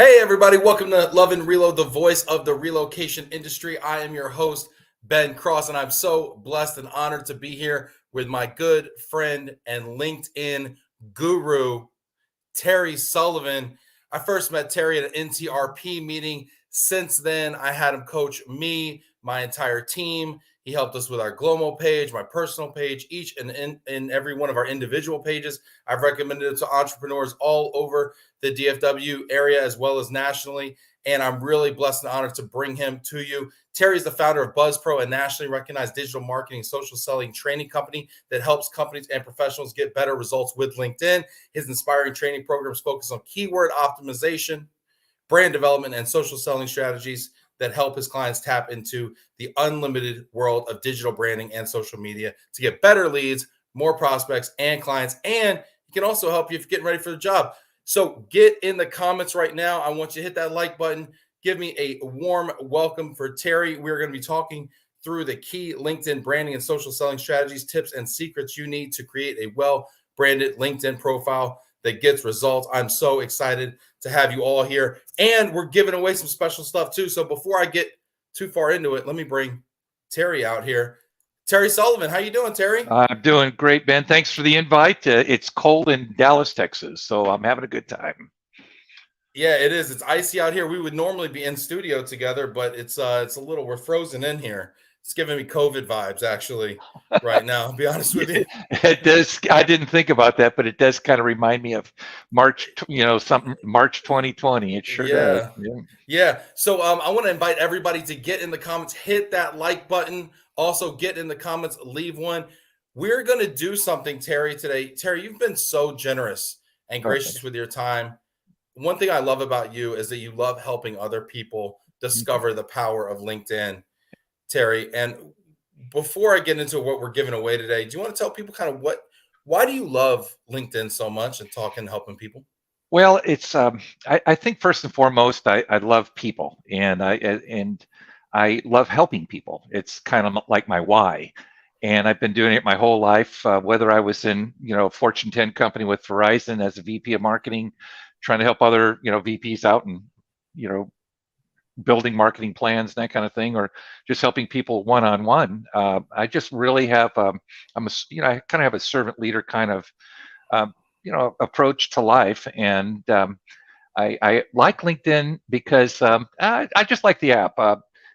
Hey, everybody, welcome to Love and Reload, the voice of the relocation industry. I am your host, Ben Cross, and I'm so blessed and honored to be here with my good friend and LinkedIn guru, Terry Sullivan. I first met Terry at an NTRP meeting. Since then, I had him coach me, my entire team. He helped us with our Glomo page, my personal page, each and in every one of our individual pages. I've recommended it to entrepreneurs all over the DFW area as well as nationally. And I'm really blessed and honored to bring him to you. Terry is the founder of BuzzPro, a nationally recognized digital marketing social selling training company that helps companies and professionals get better results with LinkedIn. His inspiring training programs focus on keyword optimization, brand development, and social selling strategies that help his clients tap into the unlimited world of digital branding and social media to get better leads, more prospects and clients. And he can also help you if you're getting ready for the job. So get in the comments right now. I want you to hit that like button. Give me a warm welcome for Terry. We're going to be talking through the key LinkedIn branding and social selling strategies, tips, and secrets you need to create a well-branded LinkedIn profile that gets results. I'm so excited to have you all here. And we're giving away some special stuff too. So before I get too far into it, let me bring Terry out here. Terry Sullivan, how you doing, Terry? I'm doing great, Ben. Thanks for the invite. It's cold in Dallas, Texas, so I'm having a good time. Yeah, it is. It's icy out here. We would normally be in studio together, but it's a little, we're frozen in here. It's giving me COVID vibes actually right now, I'll be honest with you. It does. I didn't think about that, but it does kind of remind me of March, something March 2020. It sure does. Yeah. Yeah. So I want to invite everybody to get in the comments, hit that like button. Also get in the comments, leave one. We're going to do something, Terry, today. Terry, you've been so generous and gracious with your time. One thing I love about you is that you love helping other people discover the power of LinkedIn, Terry. And before I get into what we're giving away today, do you want to tell people kind of why do you love LinkedIn so much and talking, helping people? Well, it's I think first and foremost, I love people, and I love helping people. It's kind of like my why. And I've been doing it my whole life, whether I was in, Fortune 10 company with Verizon as a VP of marketing, trying to help other, VPs out and, building marketing plans, that kind of thing, or just helping people one-on-one. I just really have, I kind of have a servant leader kind of, approach to life. And I like LinkedIn because I just like the app.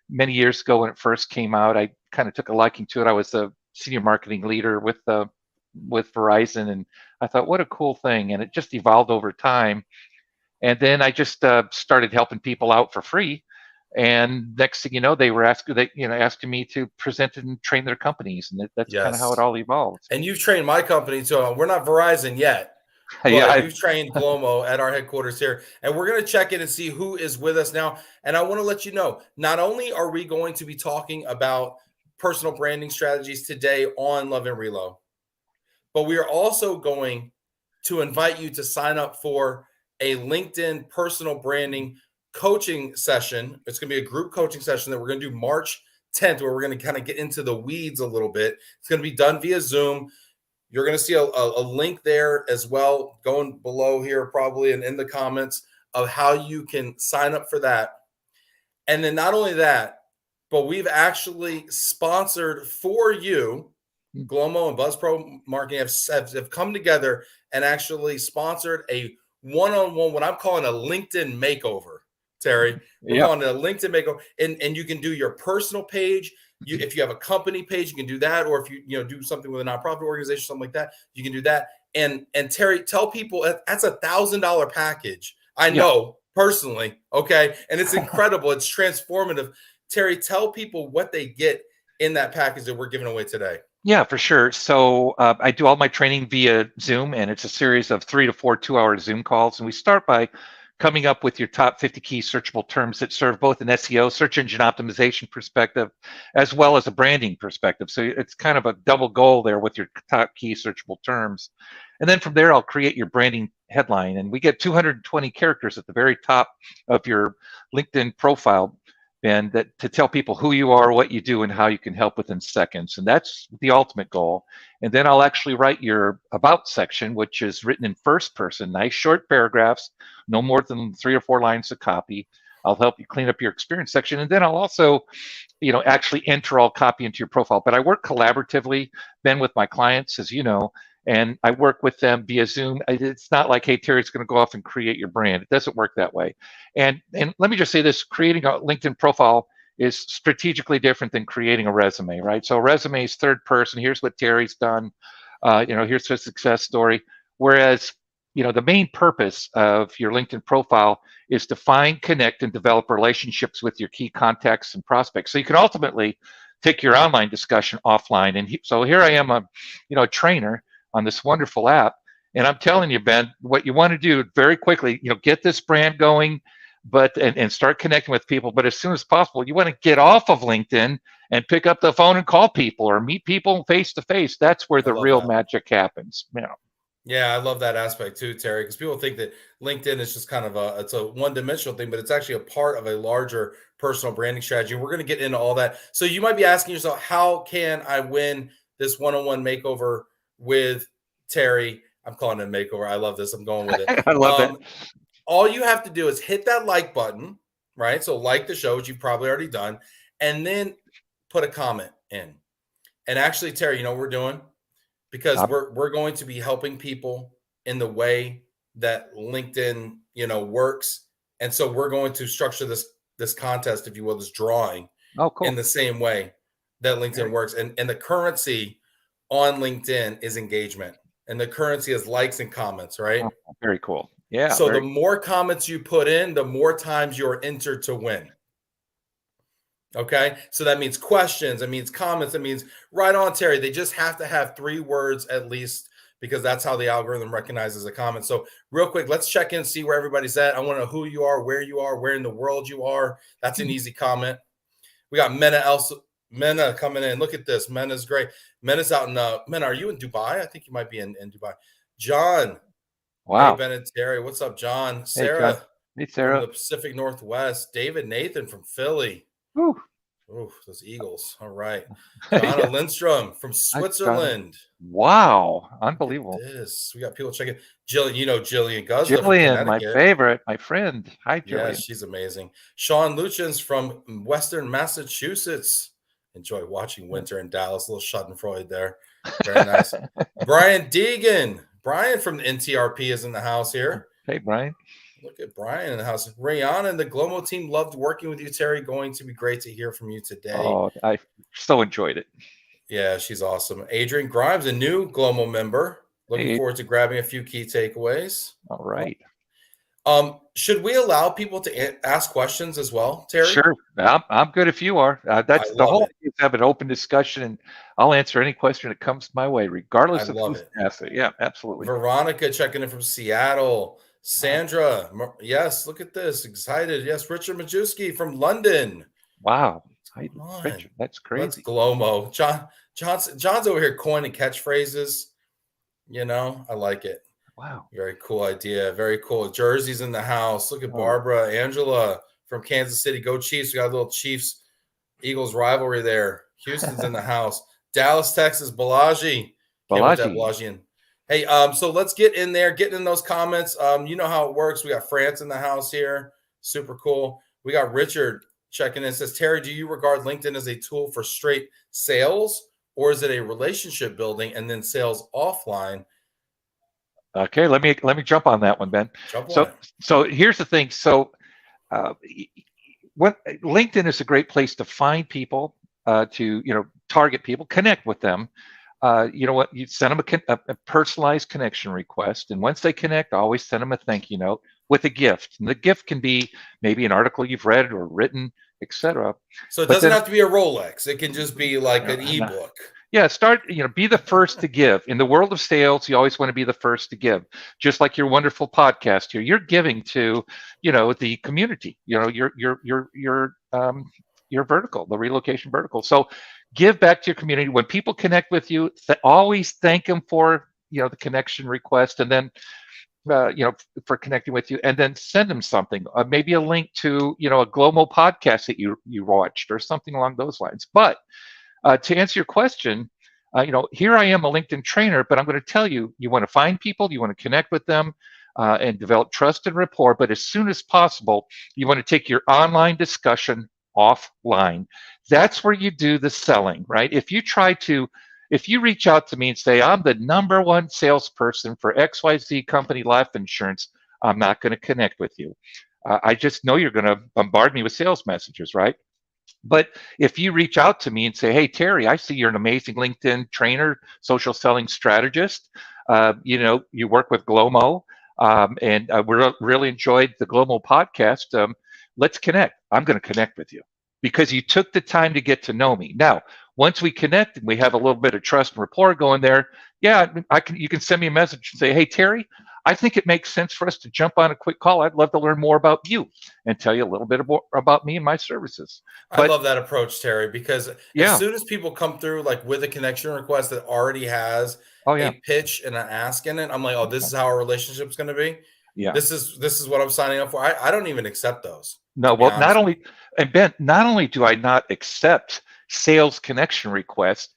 Many years ago when it first came out, I kind of took a liking to it. I was a senior marketing leader with Verizon, and I thought, what a cool thing. And it just evolved over time. And then I just started helping people out for free. And next thing you know, they were asking me to present and train their companies, and that's kind of how it all evolved. And you've trained my company too. We're not Verizon yet, but you've trained Glomo at our headquarters here, and we're going to check in and see who is with us now. And I want to let you know, not only are we going to be talking about personal branding strategies today on Love and Reload, but we are also going to invite you to sign up for a LinkedIn personal branding coaching session. It's going to be a group coaching session that we're going to do March 10th, where we're going to kind of get into the weeds a little bit. It's going to be done via Zoom. You're going to see a link there as well, going below here probably and in the comments, of how you can sign up for that. And then not only that, but we've actually sponsored for you, Glomo and BuzzPro Marketing have come together and actually sponsored a one-on-one, what I'm calling a LinkedIn makeover, Terry. We're calling it a LinkedIn makeover. And you can do your personal page. If you have a company page, you can do that. Or if you do something with a nonprofit organization, something like that, you can do that. And Terry, tell people that's $1,000 package. I know personally. Okay. And it's incredible. It's transformative. Terry, tell people what they get in that package that we're giving away today. Yeah, for sure. So I do all my training via Zoom, and it's a series of 3 to 4 2-hour Zoom calls. And we start by coming up with your top 50 key searchable terms that serve both an SEO, search engine optimization perspective, as well as a branding perspective. So it's kind of a double goal there with your top key searchable terms. And then from there, I'll create your branding headline. And we get 220 characters at the very top of your LinkedIn profile, Ben, that to tell people who you are, what you do, and how you can help within seconds. And that's the ultimate goal. And then I'll actually write your about section, which is written in first person, nice short paragraphs, no more than 3 or 4 lines of copy. I'll help you clean up your experience section. And then I'll also, actually enter all copy into your profile. But I work collaboratively, Ben, with my clients, as you know, and I work with them via Zoom. It's not like, hey, Terry's going to go off and create your brand. It doesn't work that way. And let me just say this: creating a LinkedIn profile is strategically different than creating a resume, right? So a resume is third person. Here's what Terry's done. Here's his success story. Whereas, the main purpose of your LinkedIn profile is to find, connect, and develop relationships with your key contacts and prospects. So you can ultimately take your online discussion offline. And so here I am, a trainer on this wonderful app. And I'm telling you, Ben, what you want to do very quickly, get this brand going, and start connecting with people. But as soon as possible, you want to get off of LinkedIn and pick up the phone and call people or meet people face to face. That's where the real magic happens. Yeah, I love that aspect too, Terry, because people think that LinkedIn is just kind of it's a one-dimensional thing, but it's actually a part of a larger personal branding strategy. We're going to get into all that. So you might be asking yourself, how can I win this one-on-one makeover with Terry? I'm calling it a makeover. I love this. I'm going with it. I love that. All you have to do is hit that like button, right? So like the show, which you've probably already done, and then put a comment in. And actually, Terry, you know what we're doing? Because we're going to be helping people in the way that LinkedIn, works. And so we're going to structure this contest, if you will, this drawing in the same way that LinkedIn works. And the currency on LinkedIn is engagement. And the currency is likes and comments, right? Oh, very cool. Yeah. So the more comments you put in, the more times you're entered to win. Okay. So that means questions. It means comments. It means right on, Terry. They just have to have 3 words at least, because that's how the algorithm recognizes a comment. So real quick, let's check in, see where everybody's at. I want to know who you are, where in the world you are. That's an easy comment. We got Mena coming in. Look at this. Mena's great. Mena's out in Mena, are you in Dubai? I think you might be in Dubai. John. Wow. Hey, Ben and Terry. What's up, John? Sarah. Hey, Sarah. From the Pacific Northwest. David Nathan from Philly. Whew. Oh, those Eagles. All right. Donna Lindstrom from Switzerland. Wow. Unbelievable. This. We got people checking. Jillian, Jillian Guzla. Jillian, my favorite, my friend. Hi, Jillian. Yeah, she's amazing. Sean Luchins from Western Massachusetts. Enjoy watching winter in Dallas. A little Schadenfreude there. Very nice. Brian Deegan. Brian from the NTRP is in the house here. Hey, Brian. Look at Brian in the house. Rayanna and the Glomo team loved working with you, Terry. Going to be great to hear from you today. Oh, I so enjoyed it. Yeah, she's awesome. Adrian Grimes, a new Glomo member. Looking forward to grabbing a few key takeaways. All right. Should we allow people to ask questions as well, Terry? Sure. I'm good if you are. That's the whole thing, is have an open discussion, and I'll answer any question that comes my way, regardless of who's asked it. Yeah, absolutely. Veronica checking in from Seattle. Sandra, yes, look at this. Excited. Yes, Richard Majewski from London. Wow. Richard, that's crazy. That's Glomo. John's over here coining catchphrases. I like it. Wow. Very cool idea. Very cool. Jersey's in the house. Look at Barbara. Angela from Kansas City. Go Chiefs. We got a little Chiefs Eagles rivalry there. Houston's in the house. Dallas, Texas. Balaji. Balajian. Hey, so let's get in there, getting in those comments. You know how it works. We got France in the house here. Super cool. We got Richard checking in. It says, Terry, do you regard LinkedIn as a tool for straight sales, or is it a relationship building and then sales offline? Okay, let me jump on that one, Ben. So here's the thing. So what LinkedIn is a great place to find people, to target people, connect with them. You know what? You send them a personalized connection request, and once they connect, always send them a thank you note with a gift. And the gift can be maybe an article you've read or written, etc. So it doesn't have to be a Rolex. It can just be like an ebook. Yeah, be the first to give. In the world of sales, you always want to be the first to give. Just like your wonderful podcast here, you're giving to, the community. Your vertical, the relocation vertical. So give back to your community. When people connect with you, always thank them for the connection request, and then for connecting with you, and then send them something, maybe a link to, a Glomo podcast that you watched or something along those lines. But to answer your question, here I am, a LinkedIn trainer, but I'm going to tell you, you want to find people, you want to connect with them, and develop trust and rapport. But as soon as possible, you want to take your online discussion offline. That's where you do the selling, right? If you reach out to me and say, I'm the number one salesperson for XYZ company life insurance, I'm not going to connect with you. I just know you're going to bombard me with sales messages, right? But if you reach out to me and say, hey, Terry, I see you're an amazing LinkedIn trainer, social selling strategist. You work with Glomo, and we really enjoyed the Glomo podcast. Let's connect. I'm going to connect with you because you took the time to get to know me. Now, once we connect and we have a little bit of trust and rapport going there, yeah, you can send me a message and say, hey, Terry, I think it makes sense for us to jump on a quick call. I'd love to learn more about you and tell you a little bit about me and my services. I love that approach, Terry, because as Yeah. soon as people come through like with a connection request that already has Oh, yeah. a pitch and an ask in it, I'm like, oh, this is how our relationship's going to be. Yeah. This is what I'm signing up for. I don't even accept those. No, well, Ben, not only do I not accept sales connection requests,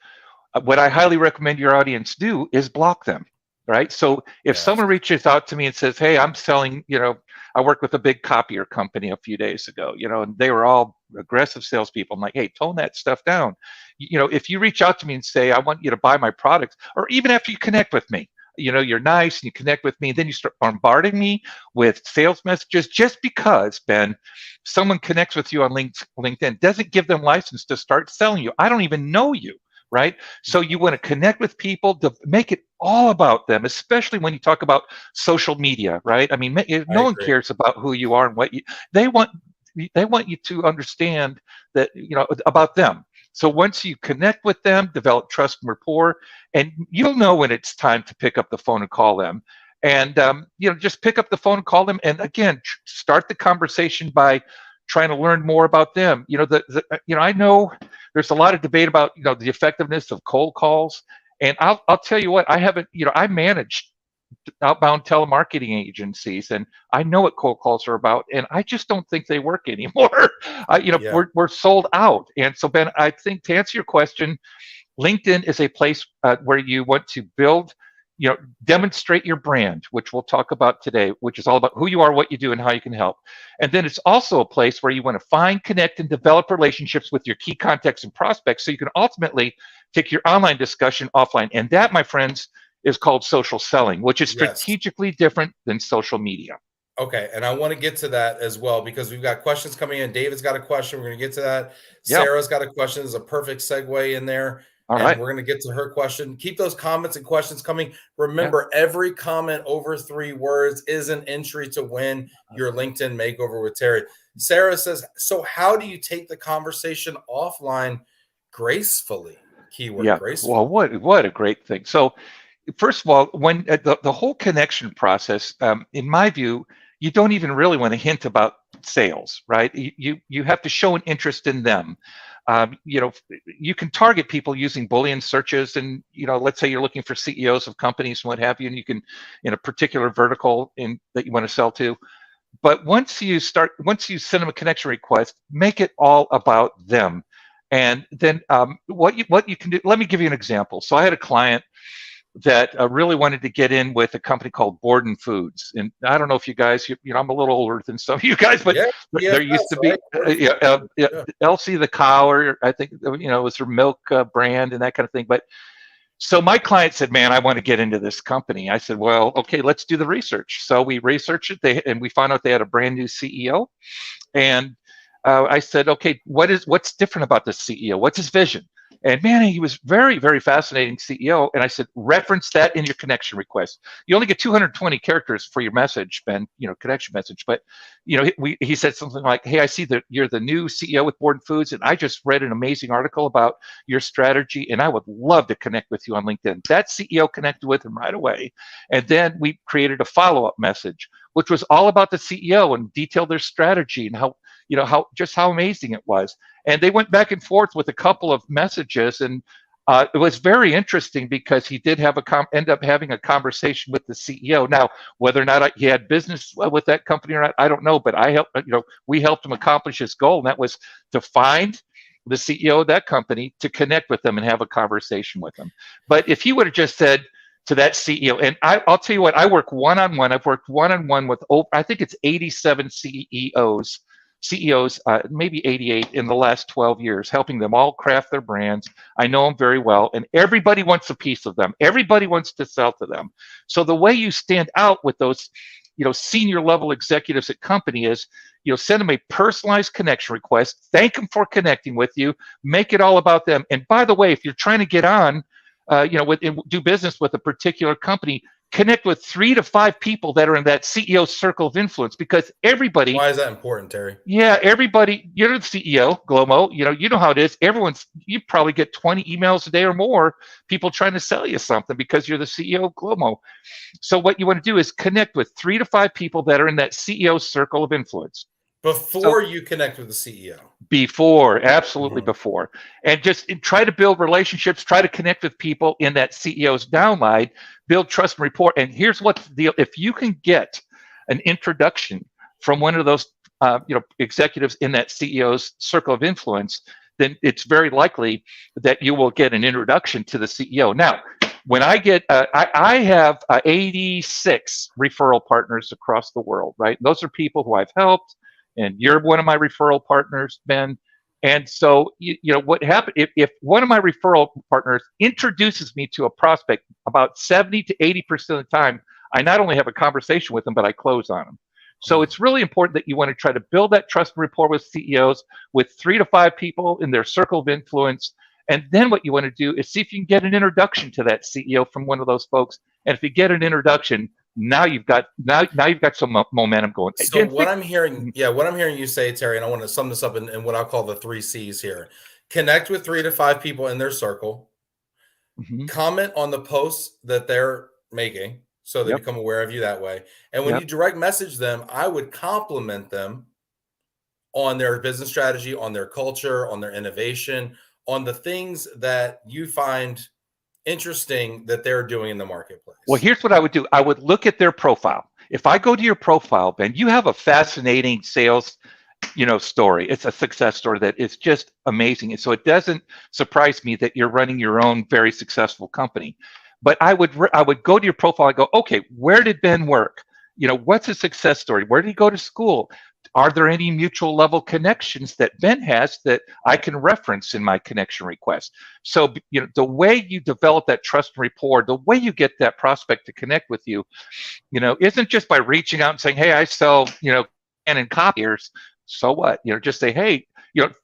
what I highly recommend your audience do is block them, right? So if someone reaches out to me and says, hey, I'm selling, I worked with a big copier company a few days ago, and they were all aggressive salespeople. I'm like, hey, tone that stuff down. If you reach out to me and say, I want you to buy my products, or even after you connect with me, you're nice and you connect with me, and then you start bombarding me with sales messages just because, Ben, someone connects with you on LinkedIn doesn't give them license to start selling you. I don't even know you, right? So you want to connect with people to make it all about them, especially when you talk about social media, right? I mean, no one cares about who you are and what they want you to understand that, about them. So once you connect with them, develop trust and rapport, and you'll know when it's time to pick up the phone and call them. And just pick up the phone and call them, and again, start the conversation by trying to learn more about them. I know there's a lot of debate about the effectiveness of cold calls, and I'll tell you what, I managed outbound telemarketing agencies, and I know what cold calls are about, and I just don't think they work anymore. We're sold out. And so, Ben, I think to answer your question, LinkedIn is a place where you want to build, demonstrate your brand, which we'll talk about today, which is all about who you are, what you do, and how you can help. And then it's also a place where you want to find, connect, and develop relationships with your key contacts and prospects so you can ultimately take your online discussion offline. And that, my friends, is called social selling, which is strategically different than social media. Okay, and I want to get to that as well because we've got questions coming in. David's got a question. We're going to get to that. Sarah's got a question. There's a perfect segue in there. All right. We're going to get to her question. Keep those comments and questions coming. Remember, every comment over 3 words is an entry to win your LinkedIn makeover with Terry. Sarah says, so how do you take the conversation offline gracefully? Keyword gracefully. Well, what a great thing. So first of all, when the whole connection process, in my view, you don't even really want to hint about sales, right? You have to show an interest in them. You can target people using Boolean searches, and let's say you're looking for CEOs of companies and what have you, and you can in a particular vertical that you want to sell to. But once you send them a connection request, make it all about them. And then what you can do. Let me give you an example. So I had a client that really wanted to get in with a company called Borden Foods. And I don't know if you guys, I'm a little older than some of you guys, but there used to be Elsie the cow, or I think, it was her milk brand and that kind of thing. But so my client said, man, I want to get into this company. I said, well, okay, let's do the research. So we researched it, and we found out they had a brand new CEO. And I said, okay, what's different about this CEO? What's his vision? And man, he was very, very fascinating CEO. And I said, reference that in your connection request. You only get 220 characters for your message, Ben, connection message. But, he said something like, hey, I see that you're the new CEO with Borden Foods, and I just read an amazing article about your strategy, and I would love to connect with you on LinkedIn. That CEO connected with him right away. And then we created a follow-up message, which was all about the CEO and detailed their strategy and how amazing it was. And they went back and forth with a couple of messages, and It was very interesting because he did have end up having a conversation with the CEO. Now, whether or not he had business with that company or not, I don't know. But I helped, we helped him accomplish his goal, and that was to find the CEO of that company, to connect with them and have a conversation with them. But if he would have just said to that CEO, and I'll tell you what, I work one-on-one. I've worked one-on-one with I think it's 87 CEOs, maybe 88 in the last 12 years, helping them all craft their brands. I know them very well, and everybody wants a piece of them. Everybody wants to sell to them. So the way you stand out with those, senior level executives at company is, send them a personalized connection request, thank them for connecting with you, make it all about them. And by the way, if you're trying to get on, do business with a particular company, connect with 3 to 5 people that are in that CEO circle of influence, because everybody. Why is that important, Terry? Yeah, everybody. You're the CEO, Glomo. You know how it is. You probably get 20 emails a day or more, people trying to sell you something because you're the CEO of Glomo. So what you want to do is connect with 3 to 5 people that are in that CEO circle of influence. Before you connect with the CEO. Before, absolutely before. And just try to build relationships, try to connect with people in that CEO's downline, build trust and rapport. And here's what's the deal. If you can get an introduction from one of those executives in that CEO's circle of influence, then it's very likely that you will get an introduction to the CEO. Now, when I get, I have 86 referral partners across the world, right? Those are people who I've helped, and you're one of my referral partners, Ben. And so, what happened if one of my referral partners introduces me to a prospect, about 70 to 80% of the time, I not only have a conversation with them, but I close on them. So it's really important that you want to try to build that trust and rapport with CEOs, with 3 to 5 people in their circle of influence. And then what you want to do is see if you can get an introduction to that CEO from one of those folks. And if you get an introduction, now you've got some momentum going. So what I'm hearing you say, Terry, and I want to sum this up in what I'll call the 3 C's here. Connect with 3 to 5 people in their circle. Comment on the posts that they're making, so they become aware of you that way. And when you direct message them, I would compliment them on their business strategy, on their culture, on their innovation, on the things that you find interesting that they're doing in the marketplace. Well, here's what I would do. I would look at their profile. If I go to your profile, Ben, you have a fascinating sales, story. It's a success story that is just amazing. And so it doesn't surprise me that you're running your own very successful company. But I would go to your profile and go, okay, where did Ben work? What's a success story? Where did he go to school? Are there any mutual level connections that Ben has that I can reference in my connection request? So, the way you develop that trust and rapport, the way you get that prospect to connect with you, isn't just by reaching out and saying, hey, I sell, Canon copiers. So what? Just say, hey,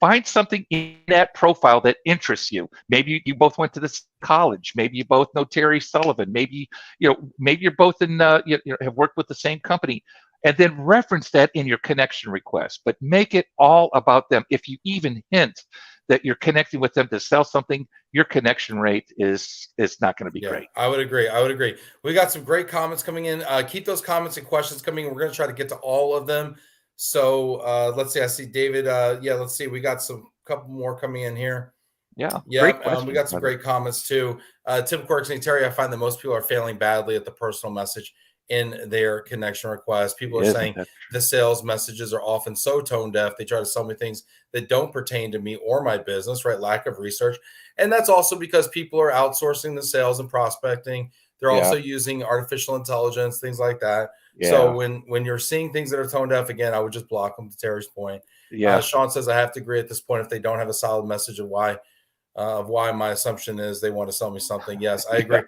find something in that profile that interests you. Maybe you both went to this college. Maybe you both know Terry Sullivan. Maybe you're both in have worked with the same company, and then reference that in your connection request. But make it all about them. If you even hint that you're connecting with them to sell something, your connection rate is not going to be great. I would agree. We got some great comments coming in. Keep those comments and questions coming. We're going to try to get to all of them. So let's see. I see David. Let's see. We got couple more coming in here. Yeah. We got some great comments too. Tim Quirk saying, Terry, I find that most people are failing badly at the personal message in their connection request. People are saying the sales messages are often so tone deaf. They try to sell me things that don't pertain to me or my business, right? Lack of research. And that's also because people are outsourcing the sales and prospecting. They're also using artificial intelligence, things like that. Yeah. So when you're seeing things that are tone deaf, again, I would just block them, to Terry's point. Yeah. Sean says, I have to agree at this point, if they don't have a solid message of why my assumption is they want to sell me something. Yes, I agree.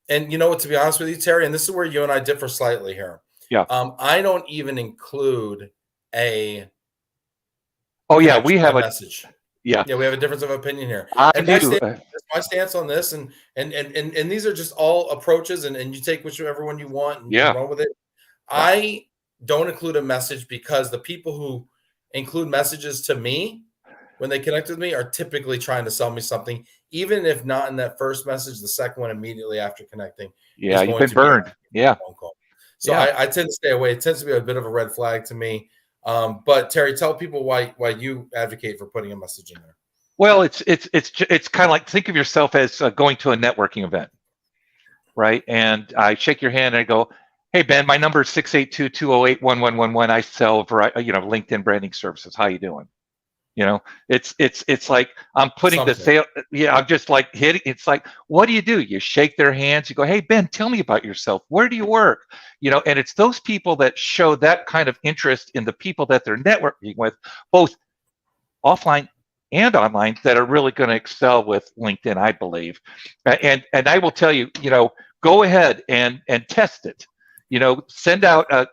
And you know what, to be honest with you, Terry, and this is where you and I differ slightly here. Yeah. I don't even include a we have a message. Yeah. We have a difference of opinion here. My stance on this, and these are just all approaches, and you take whichever one you want and run with it. I don't include a message because the people who include messages to me when they connect with me are typically trying to sell me something, even if not in that first message, the second one immediately after connecting. Yeah, you've been burned. Phone call. So I tend to stay away. It tends to be a bit of a red flag to me. But Terry, tell people why you advocate for putting a message in there. Well, it's kind of like, think of yourself as going to a networking event, right? And I shake your hand and I go, "Hey Ben, my number is 682-208-1111. I sell LinkedIn branding services. How you doing?" You know, it's like I'm putting the Something. sale. Yeah, I'm just like hitting. It's like, what do? You shake their hands. You go, "Hey Ben, tell me about yourself. Where do you work?" And it's those people that show that kind of interest in the people that they're networking with, both offline and online, that are really going to excel with LinkedIn, I believe. And I will tell you, go ahead and test it. Send out a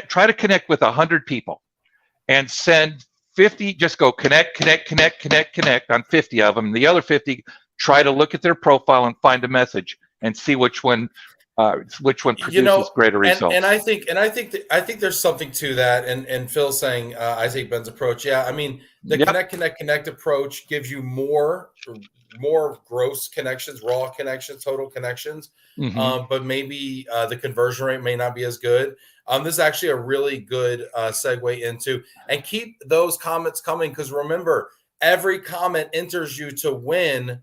try to connect with 100 people and send 50. Just go connect on 50 of them. The other 50, try to look at their profile and find a message and see which one produces greater and results. I think there's something to that. And Phil saying, I take Ben's approach. Yeah, I mean, the Yep. connect approach gives you more gross connections, raw connections, total connections. Mm-hmm. But maybe the conversion rate may not be as good. This is actually a really good segue into, and keep those comments coming, because remember, every comment enters you to win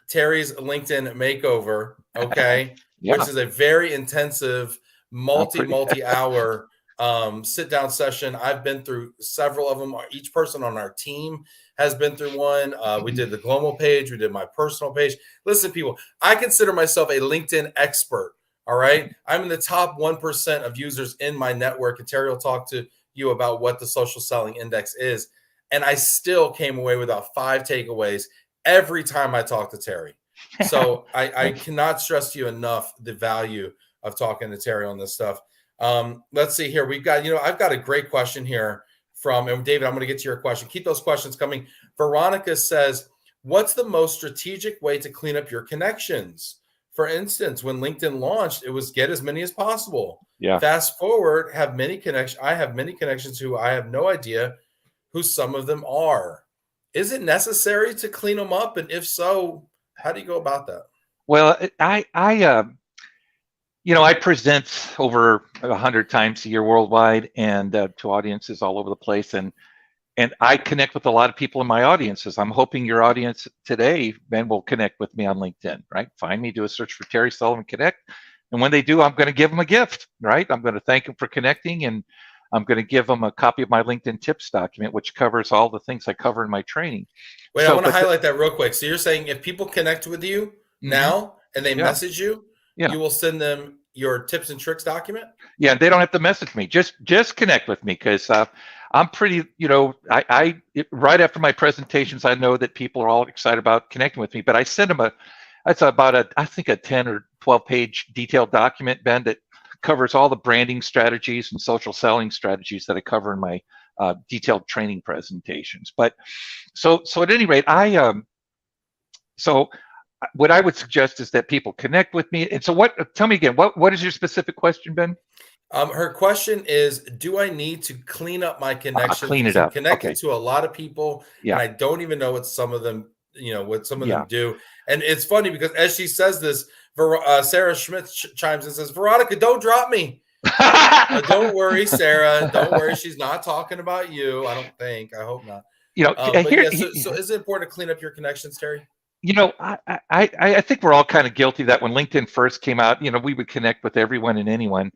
Terry's LinkedIn makeover, okay, which Yeah. is a very intensive, Pretty. multi-hour sit down session. I've been through several of them. Each person on our team has been through one. We did the global page, we did my personal page. Listen, people, I consider myself a LinkedIn expert. All right, I'm in the top 1% of users in my network, and Terry will talk to you about what the social selling index is. And I still came away with about 5 takeaways every time I talk to Terry. So I cannot stress to you enough the value of talking to Terry on this stuff. Let's see here. We've got, I've got a great question here and David, I'm going to get to your question. Keep those questions coming. Veronica says, what's the most strategic way to clean up your connections? For instance, when LinkedIn launched, it was get as many as possible. Yeah. Fast forward, I have many connections who I have no idea who some of them are. Is it necessary to clean them up? And if so, how do you go about that? Well, I present over 100 times a year worldwide, and to audiences all over the place, and I connect with a lot of people in my audiences. I'm hoping your audience today, Ben, will connect with me on LinkedIn, right? Find me, do a search for Terry Sullivan Connect, and when they do, I'm going to give them a gift, right? I'm going to thank them for connecting, and I'm going to give them a copy of my LinkedIn tips document, which covers all the things I cover in my training. Wait, I want to highlight that real quick. So you're saying if people connect with you now and they Yeah. message you, Yeah. you will send them your tips and tricks document? Yeah, they don't have to message me. Just connect with me, because I'm pretty, I right after my presentations, I know that people are all excited about connecting with me, but I send them that's about I think a 10 or 12 page detailed document, Ben, that covers all the branding strategies and social selling strategies that I cover in my detailed training presentations. But so at any rate, so what I would suggest is that people connect with me. And so tell me again, what is your specific question, Ben? Her question is, do I need to clean up my connections? Clean it Because I'm up. connected Okay. to a lot of people, and Yeah. I don't even know what some of them, Yeah. do. And it's funny because as she says this, Sarah Schmidt chimes in and says, Veronica, don't drop me. Don't worry, Sarah. Don't worry. She's not talking about you. I don't think. I hope not. But Here, yeah, so is it important to clean up your connections, Terry? I think we're all kind of guilty that when LinkedIn first came out, we would connect with everyone and anyone.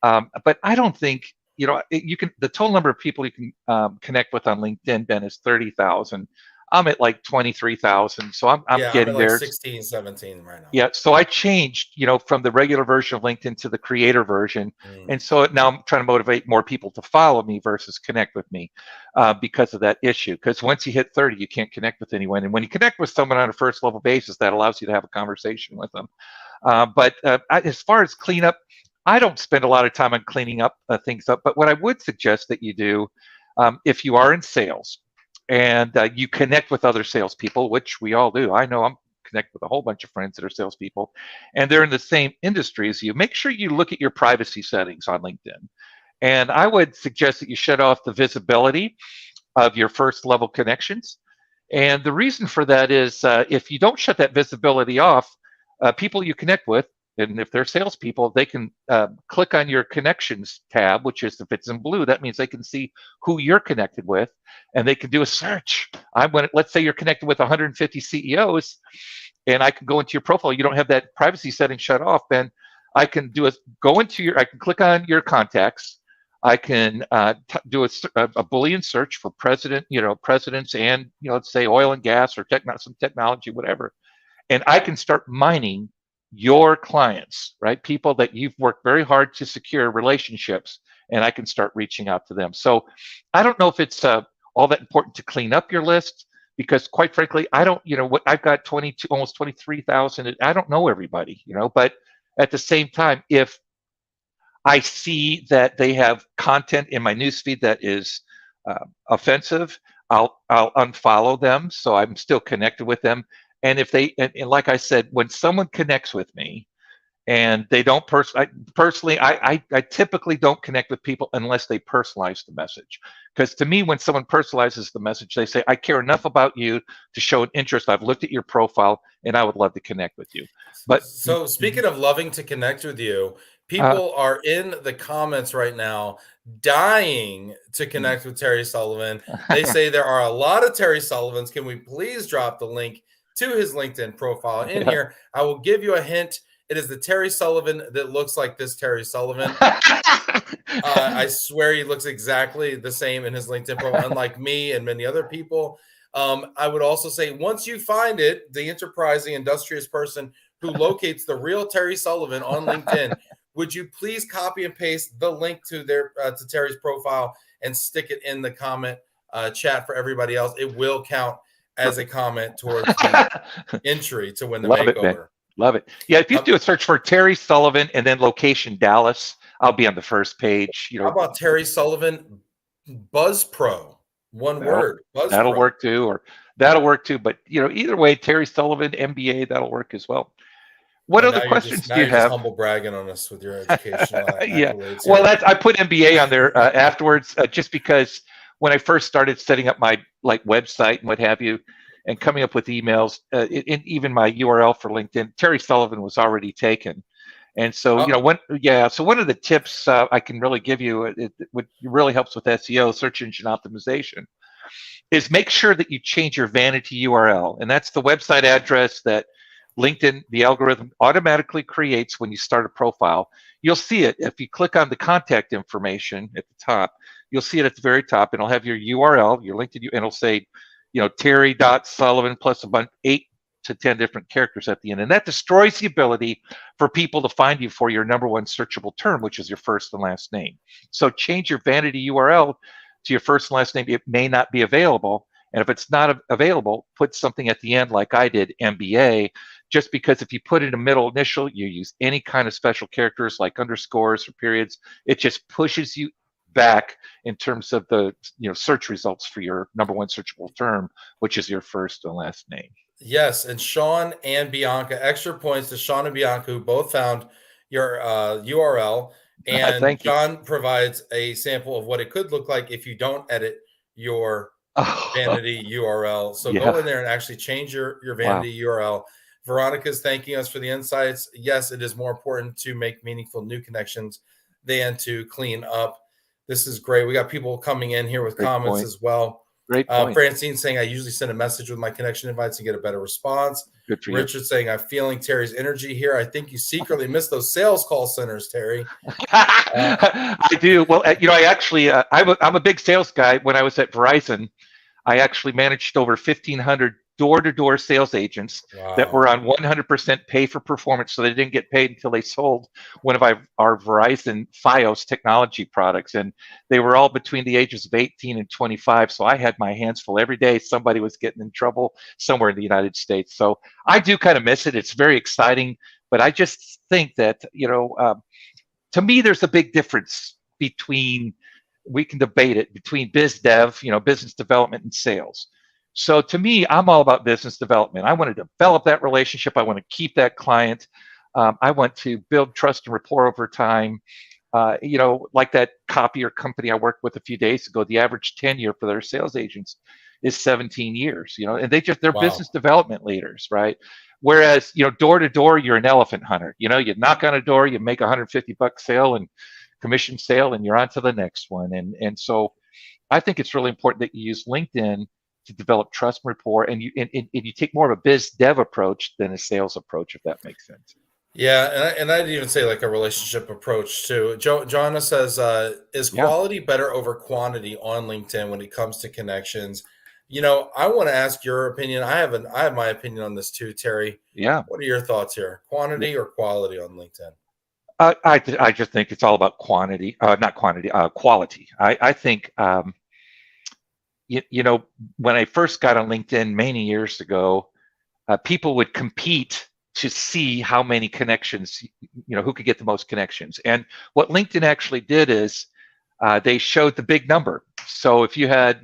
But I don't think, you can, the total number of people you can connect with on LinkedIn, Ben, is 30,000. I'm at like 23,000. So I'm getting I'm at like there. 16, 17 right now. Yeah. So I changed, from the regular version of LinkedIn to the creator version. And so now I'm trying to motivate more people to follow me versus connect with me because of that issue. Because once you hit 30, you can't connect with anyone. And when you connect with someone on a first level basis, that allows you to have a conversation with them. But as far as cleanup, I don't spend a lot of time on cleaning up things up. But what I would suggest that you do, if you are in sales and you connect with other salespeople, which we all do. I know I'm connect with a whole bunch of friends that are salespeople, and they're in the same industry as you. Make sure you look at your privacy settings on LinkedIn. And I would suggest that you shut off the visibility of your first level connections. And the reason for that is if you don't shut that visibility off, people you connect with and if they're salespeople, they can click on your connections tab, which is, if it's in blue, that means they can see who you're connected with, and they can do a search. Let's say you're connected with 150 CEOs, and I can go into your profile. You don't have that privacy setting shut off, Ben. I can I can click on your contacts. I can do a Boolean search for presidents, and let's say oil and gas or some technology, whatever, and I can start mining your clients, right? People that you've worked very hard to secure relationships, and I can start reaching out to them. So I don't know if it's all that important to clean up your list, because quite frankly, I don't, what I've got almost 23,000. I don't know everybody, but at the same time, if I see that they have content in my newsfeed that is offensive, I'll unfollow them, so I'm still connected with them. And if they, and like I said, when someone connects with me and they don't personally, I typically don't connect with people unless they personalize the message. Because to me, when someone personalizes the message, they say, I care enough about you to show an interest. I've looked at your profile and I would love to connect with you. But so speaking of loving to connect with you, people are in the comments right now dying to connect with Terry Sullivan. They say there are a lot of Terry Sullivans. Can we please drop the link to his LinkedIn profile in here? I will give you a hint. It is the Terry Sullivan that looks like this Terry Sullivan. I swear he looks exactly the same in his LinkedIn profile, unlike me and many other people. I would also say, once you find it, the enterprising, industrious person who locates the real Terry Sullivan on LinkedIn, would you please copy and paste the link to to Terry's profile and stick it in the comment chat for everybody else? It will count as a comment towards the entry to win the makeover. Love it. Yeah, if you do a search for Terry Sullivan and then location Dallas, I'll be on the first page. How about Terry Sullivan BuzzPro? One word. BuzzPro. That'll work too. But either way, Terry Sullivan MBA, that'll work as well. What other questions do you have? Just humble bragging on us with your educational yeah. accolades. Well, I put MBA on there afterwards, just because when I first started setting up my website and what have you, and coming up with emails, and even my URL for LinkedIn, Terry Sullivan was already taken. And so, so one of the tips I can really give you, what really helps with SEO, search engine optimization, is make sure that you change your vanity URL. And that's the website address that LinkedIn, the algorithm, automatically creates when you start a profile. You'll see it if you click on the contact information at the top. You'll see it at the very top, and it'll have your URL, your LinkedIn, and it'll say, Terry.Sullivan plus a bunch, 8 to 10 different characters at the end. And that destroys the ability for people to find you for your #1 searchable term, which is your first and last name. So change your vanity URL to your first and last name. It may not be available. And if it's not available, put something at the end like I did, MBA, just because if you put in a middle initial, you use any kind of special characters like underscores or periods, it just pushes you back in terms of the search results for your #1 searchable term, which is your first and last name. Yes, and Sean and Bianca, extra points to Sean and Bianca, who both found your URL. And Sean provides a sample of what it could look like if you don't edit your vanity URL. So go in there and actually change your vanity URL. Veronica's thanking us for the insights. Yes, it is more important to make meaningful new connections than to clean up. This is great. We got people coming in here with comments as well. Great point. Francine saying, I usually send a message with my connection invites and get a better response. Good for Richard saying, I'm feeling Terry's energy here. I think you secretly miss those sales call centers, Terry. I do. Well, I actually, I'm a big sales guy. When I was at Verizon, I actually managed over 1,500 door-to-door sales agents that were on 100% pay for performance, so they didn't get paid until they sold one of our Verizon Fios technology products. And they were all between the ages of 18 and 25, so I had my hands full every day. Somebody was getting in trouble somewhere in the United States. So I do kind of miss it. It's very exciting, but I just think that, to me, there's a big difference between, we can debate it, between biz dev, business development, and sales. So to me, I'm all about business development. I want to develop that relationship. I want to keep that client. I want to build trust and rapport over time. Like that copier company I worked with a few days ago, the average tenure for their sales agents is 17 years, and they're Wow. business development leaders, right? Whereas, door to door, you're an elephant hunter. You knock on a door, you make $150 sale and commission sale, and you're on to the next one. And so I think it's really important that you use LinkedIn to develop trust and rapport, and you take more of a biz dev approach than a sales approach, if that makes sense. Yeah, and I'd even say like a relationship approach too. Joanna says, "Is Yeah, quality better over quantity on LinkedIn when it comes to connections?" I want to ask your opinion. I have my opinion on this too, Terry. yeah. What are your thoughts here? Quantity or quality on LinkedIn? I just think it's all about quantity, not quantity, quality. I think when I first got on LinkedIn many years ago, people would compete to see how many connections, who could get the most connections. And what LinkedIn actually did is they showed the big number. So if you had,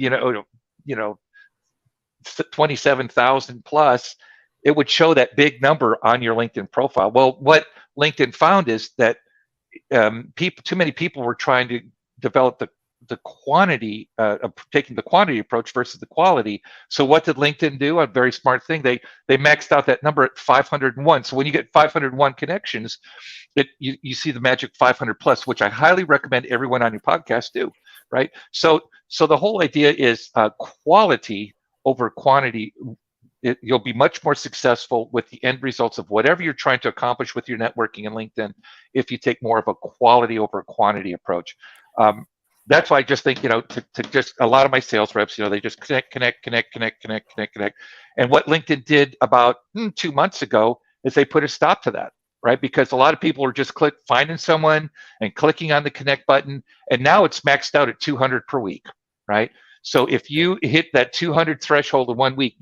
27,000 plus, it would show that big number on your LinkedIn profile. Well, what LinkedIn found is that too many people were trying to develop the quantity, taking the quantity approach versus the quality. So what did LinkedIn do? A very smart thing. They maxed out that number at 501. So when you get 501 connections, you see the magic 500 plus, which I highly recommend everyone on your podcast do. Right. So the whole idea is quality over quantity. You'll be much more successful with the end results of whatever you're trying to accomplish with your networking in LinkedIn if you take more of a quality over quantity approach. That's why I just think, to just a lot of my sales reps, they just connect. And what LinkedIn did about 2 months ago is they put a stop to that, right? Because a lot of people are just finding someone and clicking on the connect button. And now it's maxed out at 200 per week, right? So if you hit that 200 threshold in 1 week,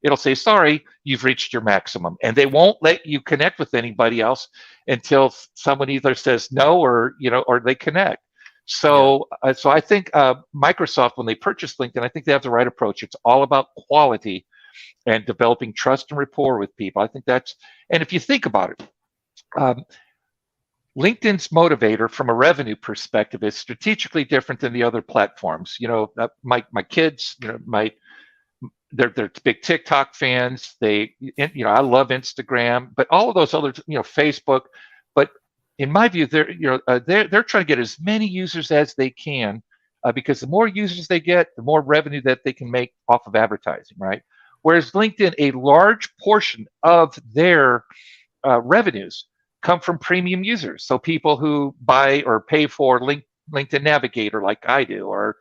it'll say, sorry, you've reached your maximum. And they won't let you connect with anybody else until someone either says no or they connect. So I think Microsoft, when they purchased LinkedIn, I think they have the right approach. It's all about quality and developing trust and rapport with people. I think and if you think about it, LinkedIn's motivator from a revenue perspective is strategically different than the other platforms. My kids, they're big TikTok fans. I love Instagram, but all of those other, Facebook. But in my view, they're trying to get as many users as they can, because the more users they get, the more revenue that they can make off of advertising, right? Whereas LinkedIn, a large portion of their revenues come from premium users. So people who buy or pay for LinkedIn Navigator, like I do, or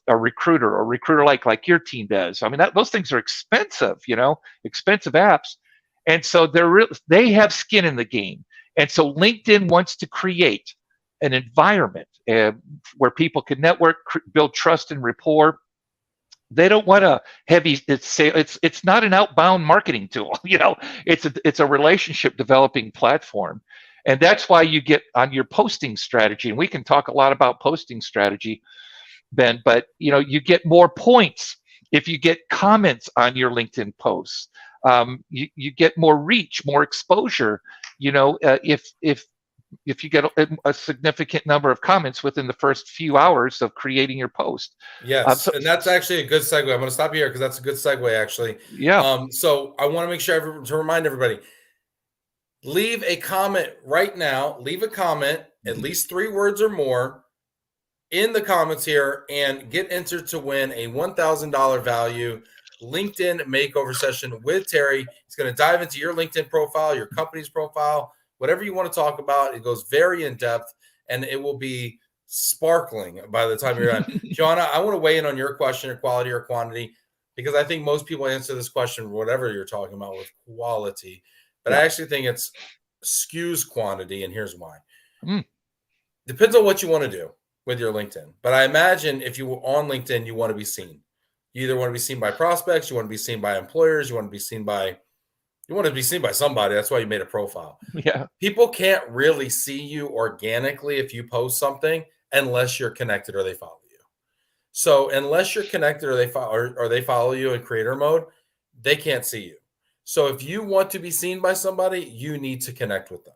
a recruiter like your team does. I mean, those things are expensive, expensive apps. And so they have skin in the game. And so LinkedIn wants to create an environment where people can network, build trust and rapport. They don't want a heavy. It's not an outbound marketing tool. It's a relationship developing platform, and that's why you get on your posting strategy. And we can talk a lot about posting strategy, Ben, but you get more points if you get comments on your LinkedIn posts. You get more reach, more exposure. If you get a significant number of comments within the first few hours of creating your post. Yes, and that's actually a good segue. I'm going to stop you here because that's a good segue, actually. Yeah. So I want to make sure to remind everybody, leave a comment right now. Leave a comment, at least 3 words or more, in the comments here, and get entered to win a $1,000 value LinkedIn makeover session with Terry. He's going to dive into your LinkedIn profile, your company's profile, whatever you want to talk about. It goes very in depth, and it will be sparkling by the time you're done. Joanna, I want to weigh in on your question of quality or quantity, because I think most people answer this question, whatever you're talking about, with quality. But I actually think it's skews quantity, and here's why. Depends on what you want to do with your LinkedIn. But I imagine if you were on LinkedIn, you want to be seen. You either want to be seen by prospects, you want to be seen by employers, you want to be seen by somebody. That's why you made a profile. Yeah. People can't really see you organically if you post something unless you're connected or they follow you. So unless you're connected or they follow you in creator mode, they can't see you. So if you want to be seen by somebody, you need to connect with them.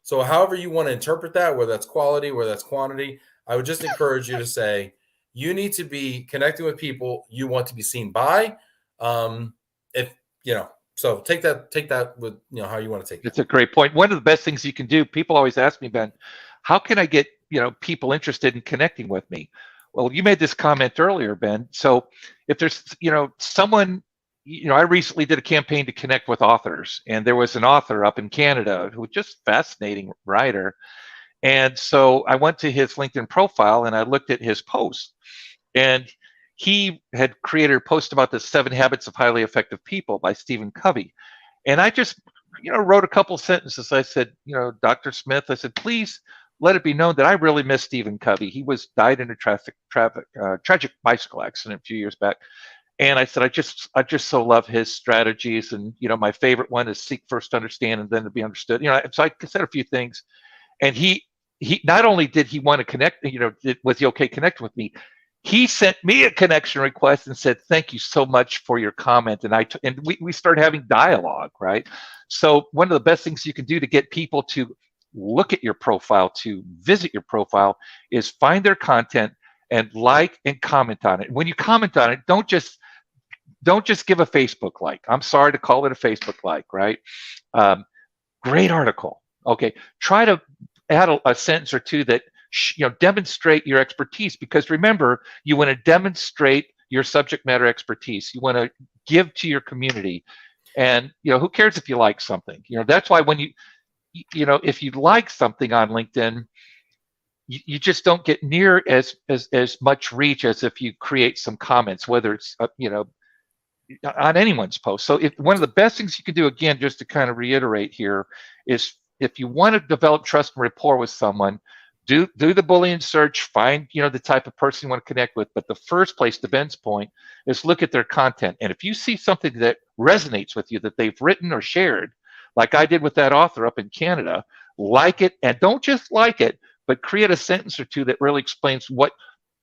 So however you want to interpret that, whether that's quality, whether that's quantity, I would just encourage you to say You need to be connecting with people you want to be seen by. If you know, so take that with how you want to take that. It's a great point. One of the best things you can do, people always ask me, Ben, how can I get people interested in connecting with me? Well, you made this comment earlier, Ben. So if there's someone, I recently did a campaign to connect with authors, and there was an author up in Canada who was just fascinating writer. And so I went to his LinkedIn profile and I looked at his post, and he had created a post about the 7 Habits of Highly Effective People by Stephen Covey. And I just, wrote a couple sentences. I said, Dr. Smith, I said, please let it be known that I really miss Stephen Covey. He died in a tragic bicycle accident a few years back. And I said, I just so love his strategies. And, my favorite one is seek first to understand and then to be understood. So I said a few things. And he not only did he want to connect, was he okay connecting with me? He sent me a connection request and said, thank you so much for your comment. And we started having dialogue, right? So one of the best things you can do to get people to look at your profile, to visit your profile, is find their content and like and comment on it. When you comment on it, don't just give a Facebook like. I'm sorry to call it a Facebook like, right? Great article. Okay, try to add a sentence or two that demonstrate your expertise, because remember, you want to demonstrate your subject matter expertise. You want to give to your community, and who cares if you like something? That's why when if you like something on LinkedIn, you just don't get near as much reach as if you create some comments, whether it's on anyone's post. So one of the best things you can do, again, just to kind of reiterate here, is if you want to develop trust and rapport with someone, do the Boolean search, find the type of person you want to connect with. But the first place, to Ben's point, is look at their content. And if you see something that resonates with you that they've written or shared, like I did with that author up in Canada, like it, and don't just like it, but create a sentence or two that really explains what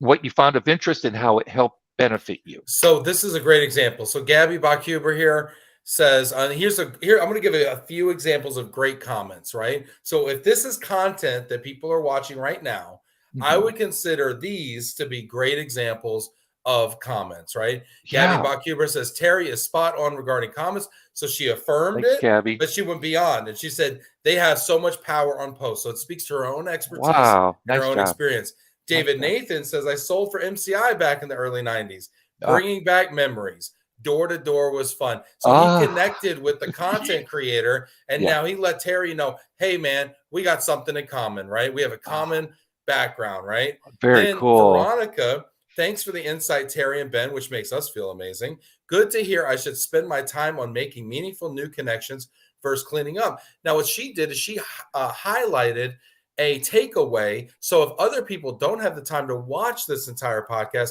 you found of interest and how it helped benefit you. So this is a great example. So Gabby Bachhuber here says, here I'm going to give you a few examples of great comments, right? So if this is content that people are watching right now, I would consider these to be great examples of comments, right? Yeah. Gabby Bachhuber says, Terry is spot on regarding comments. So she affirmed Thanks, it, Gabby. but she went beyond. And she said, they have so much power on posts. So it speaks to her own expertise, wow, and her own job. experience. David Nathan says, I sold for MCI back in the early 90s, bringing back memories. Door to door was fun. So he connected with the content creator, and now he let Terry know, hey, man, we got something in common, right? We have a common background, right? Very cool. Veronica, thanks for the insight, Terry and Ben, which makes us feel amazing. Good to hear. I should spend my time on making meaningful new connections versus cleaning up. Now, what she did is she highlighted a takeaway. So if other people don't have the time to watch this entire podcast,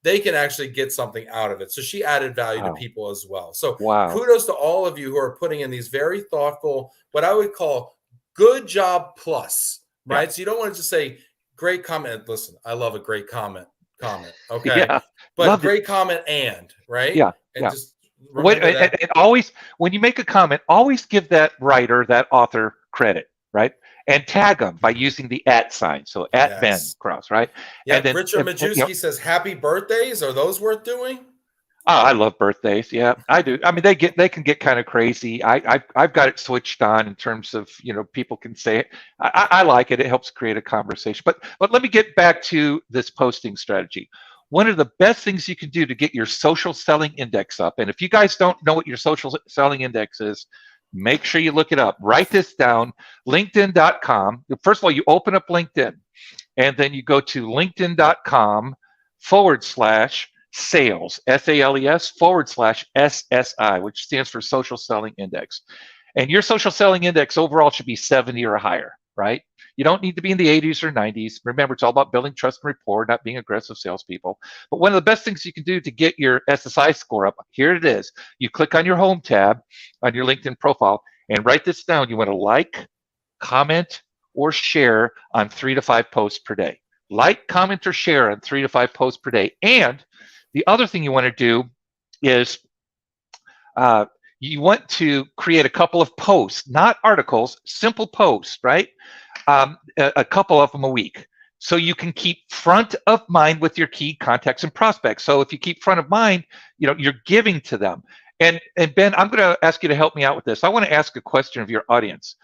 they can actually get something out of it. So she added value to people as well. So kudos to all of you who are putting in these very thoughtful, what I would call good job plus, right? So you don't want to just say great comment. Listen, I love a great comment. Okay. But great comment right? And just and always, when you make a comment, always give that writer, that author credit, right? And tag them by using the @ sign. So @ Ben Cross, right? Yeah. And then, Richard Majewski says, happy birthdays. Are those worth doing? Oh, I love birthdays. Yeah, I do. I mean, they can get kind of crazy. I've got it switched on in terms of, people can say it. I like it. It helps create a conversation. But let me get back to this posting strategy. One of the best things you can do to get your social selling index up, and if you guys don't know what your social selling index is, make sure you look it up. Write this down, linkedin.com. First of all, you open up LinkedIn, and then you go to linkedin.com/sales, SALES/SSI, which stands for Social Selling Index. And your social selling index overall should be 70 or higher, right? You don't need to be in the 80s or 90s. Remember, it's all about building trust and rapport, not being aggressive salespeople. But one of the best things you can do to get your SSI score up, here it is. You click on your home tab on your LinkedIn profile and write this down. You want to like, comment, or share on 3 to 5 posts per day. Like, comment, or share on 3 to 5 posts per day. And the other thing you want to do is you want to create a couple of posts, not articles, simple posts, right? A couple of them a week. so you can keep front of mind with your key contacts and prospects. So if you keep front of mind, you're giving to them. And Ben, I'm going to ask you to help me out with this. I want to ask a question of your audience.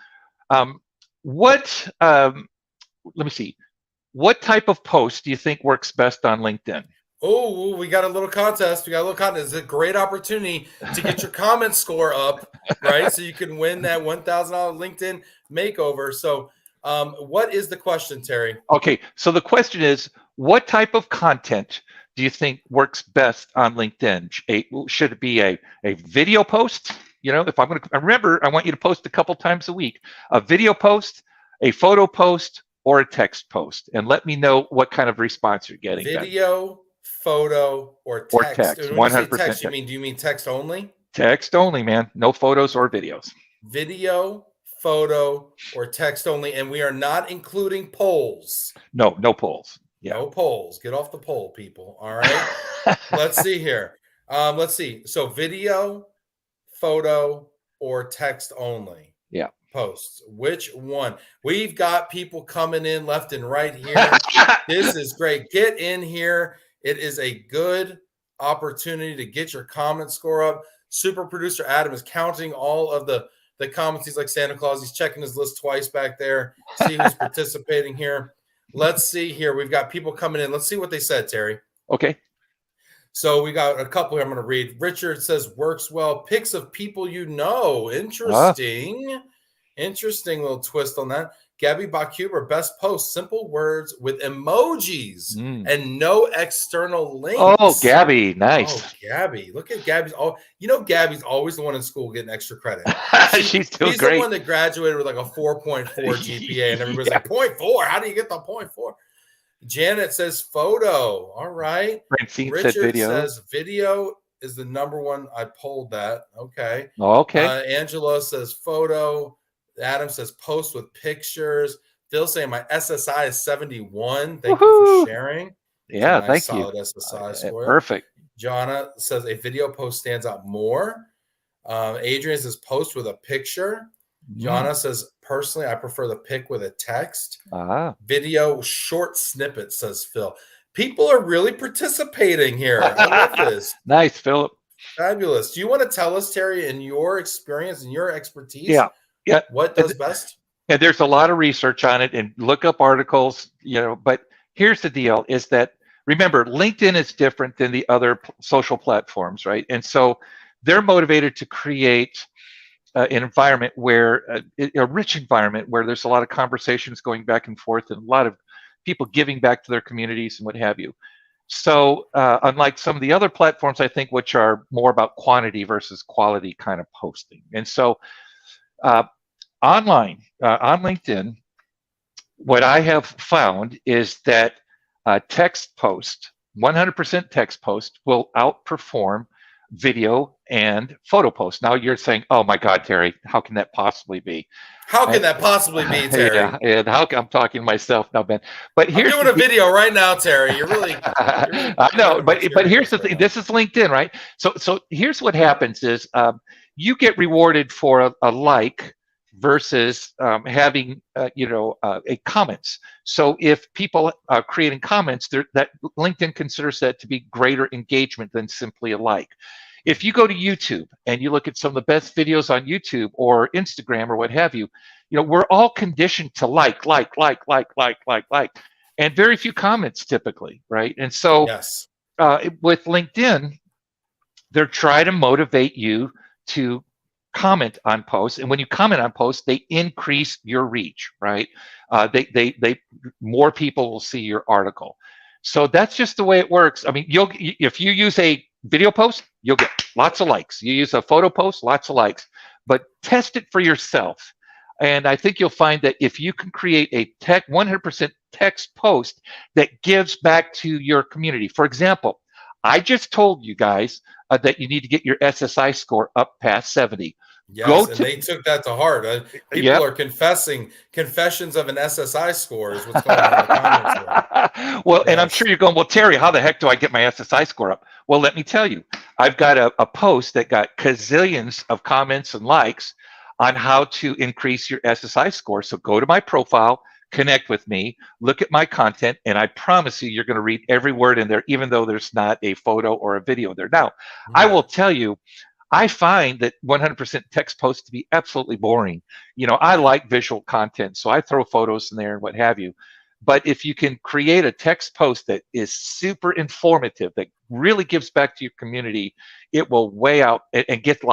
Let me see. What type of post do you think works best on LinkedIn? Oh, we got a little contest. It's a great opportunity to get your comment score up, right? So you can win that $1,000 LinkedIn makeover. So what is the question, Terry? Okay, so the question is, what type of content do you think works best on LinkedIn? Should it be a video post? If I'm going to remember, I want you to post a couple times a week. A video post, a photo post, or a text post, and let me know what kind of response you're getting. Video, photo, or text. Or text. 100% when you say text, do you mean text only? Text only, man. No photos or videos. Video, photo, or text only, and we are not including polls. No polls. Yeah. No polls. Get off the poll, people. All right. Let's see here. Let's see. So video, photo, or text only. Yeah. Posts. Which one? We've got people coming in left and right here. This is great. Get in here. It is a good opportunity to get your comment score up. Super producer Adam is counting all of the comments. He's like Santa Claus. He's checking his list twice back there. See who's participating here. Let's see here. We've got people coming in. Let's see what they said, Terry. Okay. So we got a couple here I'm going to read. Richard says, works well. Pics of people you know. Interesting. Interesting little twist on that. Gabby Bakuber, best post, simple words with emojis and no external links. Oh, Gabby, nice. Oh, Gabby. Look at Gabby's. Gabby's always the one in school getting extra credit. She's still She's great. The one that graduated with like a 4.4 GPA, and everybody's like, 0.4? How do you get the 0.4? Janet says photo. All right. Francine Richard said video. says video is the number one. I pulled that. Okay. Okay. Angela says photo. Adam says post with pictures. Phil saying my SSI is 71. Thank you for sharing. Yeah, nice, thank you. Solid SSI score. Perfect. Jonna says a video post stands out more. Adrian says post with a picture. Jonna says personally I prefer the pic with a text. Video short snippet, says Phil. People are really participating here. I love this. Nice, Philip. Fabulous. Do you want to tell us, Terry, in your experience and your expertise? Yeah. What does best? And there's a lot of research on it, and look up articles, but here's the deal is that, remember, LinkedIn is different than the other social platforms, right? And so they're motivated to create an environment where, a rich environment where there's a lot of conversations going back and forth and a lot of people giving back to their communities and what have you. So unlike some of the other platforms, I think, which are more about quantity versus quality kind of posting. And so online, on LinkedIn, what I have found is that text post, 100% text post will outperform video and photo post. Now you're saying, oh my God, Terry, how can that possibly be? How can that possibly be, Terry? Yeah, and I'm talking to myself now, Ben. But here's I'm doing a video right now, Terry. You're really I know, but here's the thing. This is LinkedIn, right? So here's what happens is you get rewarded for a like versus having a comments. So if people are creating comments, that LinkedIn considers that to be greater engagement than simply a like. If you go to YouTube and you look at some of the best videos on YouTube or Instagram or what have you, we're all conditioned to like, and very few comments typically, right? And so yes. With LinkedIn, they're trying to motivate you to comment on posts, and when you comment on posts, they increase your reach, right? They more people will see your article. So that's just the way it works. I mean, if you use a video post, you'll get lots of likes. You use a photo post, lots of likes. But test it for yourself, and I think you'll find that if you can create a 100% text post that gives back to your community. For example, I just told you guys that you need to get your SSI score up past 70. Yes, they took that to heart. People are confessions of an SSI score is what's going on in the comments. Well, and I'm sure you're going, well, Terry, how the heck do I get my SSI score up? Well, let me tell you, I've got a post that got gazillions of comments and likes on how to increase your SSI score. So go to my profile, connect with me, look at my content, and I promise you, you're going to read every word in there, even though there's not a photo or a video there. Now, I Mhm. will tell you, I find that 100% text posts to be absolutely boring. I like visual content, so I throw photos in there and what have you. But if you can create a text post that is super informative, that really gives back to your community, it will way out and gets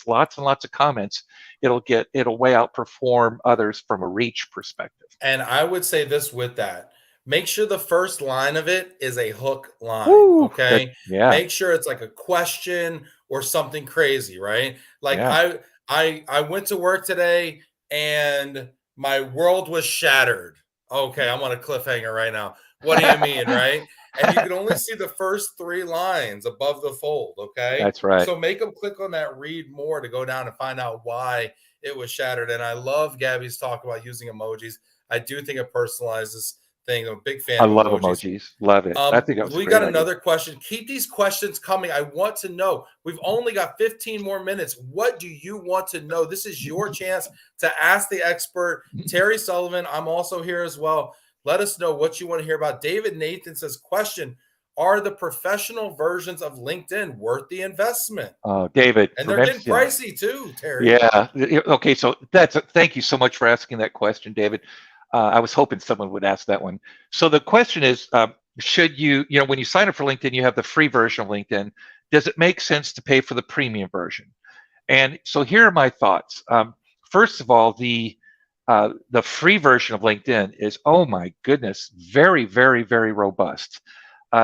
lots and lots of comments. It'll way outperform others from a reach perspective. And I would say this with that. Make sure the first line of it is a hook line, Woo! That okay? yeah, Make sure it's like a question or something crazy, right? Like yeah. I went to work today and my world was shattered. Okay, I'm on a cliffhanger right now. What do you mean, right? And you can only see the first 3 lines above the fold, okay? That's right. So make them click on that read more to go down and find out why it was shattered. And I love Gabby's talk about using emojis. I do think it personalizes things. I'm a big fan I of love emojis. emojis. Love it. I think that was a We great got idea. another question. Keep these questions coming. I want to know. We've only got 15 more minutes. What do you want to know? This is your chance to ask the expert, Terry Sullivan. I'm also here as well. Let us know what you want to hear about. David Nathan says, question, are the professional versions of LinkedIn worth the investment? David, And they're getting remember, yeah, pricey too, Terry. yeah. Okay, so thank you so much for asking that question, David. I was hoping someone would ask that one. So the question is, should when you sign up for LinkedIn, you have the free version of LinkedIn. Does it make sense to pay for the premium version? And so here are my thoughts. First of all, the free version of LinkedIn is, oh my goodness, very, very, very robust.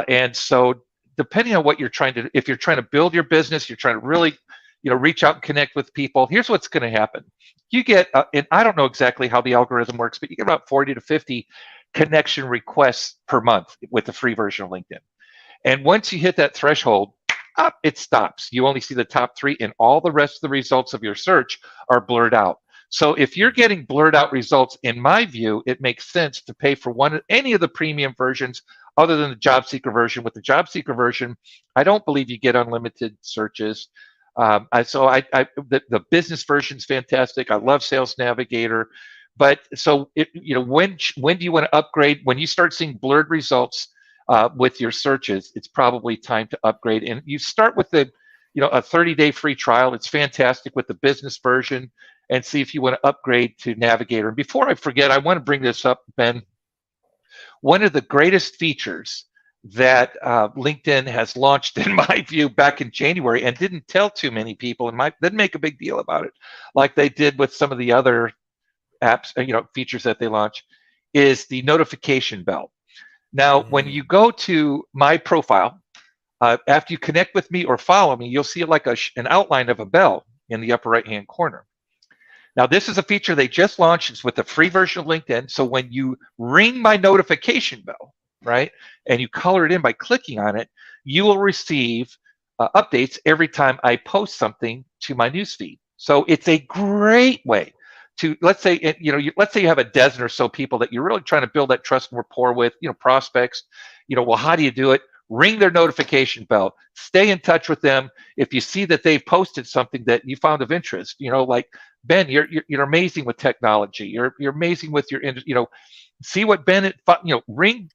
And so depending on what you're trying to, if you're trying to build your business, you're trying to really, reach out and connect with people, here's what's going to happen. You get, and I don't know exactly how the algorithm works, but you get about 40 to 50 connection requests per month with the free version of LinkedIn. And once you hit that threshold, up it stops. You only see the top 3, and all the rest of the results of your search are blurred out. So if you're getting blurred out results, in my view, it makes sense to pay for any of the premium versions other than the job seeker version. With the job seeker version, I don't believe you get unlimited searches. The business version is fantastic. I love Sales Navigator. But so, when do you want to upgrade? When you start seeing blurred results with your searches, it's probably time to upgrade. And you start with a 30-day free trial. It's fantastic with the business version, and see if you want to upgrade to Navigator. And before I forget, I want to bring this up, Ben. One of the greatest features that LinkedIn has launched, in my view, back in January, and didn't tell too many people, and didn't make a big deal about it, like they did with some of the other apps, features that they launch, is the notification bell. Now, when you go to my profile, after you connect with me or follow me, you'll see like an outline of a bell in the upper right-hand corner. Now, this is a feature they just launched. It's with the free version of LinkedIn. So when you ring my notification bell, right, and you color it in by clicking on it, you will receive updates every time I post something to my newsfeed. So it's a great way to, let's say you have a dozen or so people that you're really trying to build that trust and rapport with, prospects. Well, how do you do it? Ring their notification bell. Stay in touch with them. If you see that they've posted something that you found of interest, like, Ben, you're amazing with technology. You're amazing with your, see what Ben, ring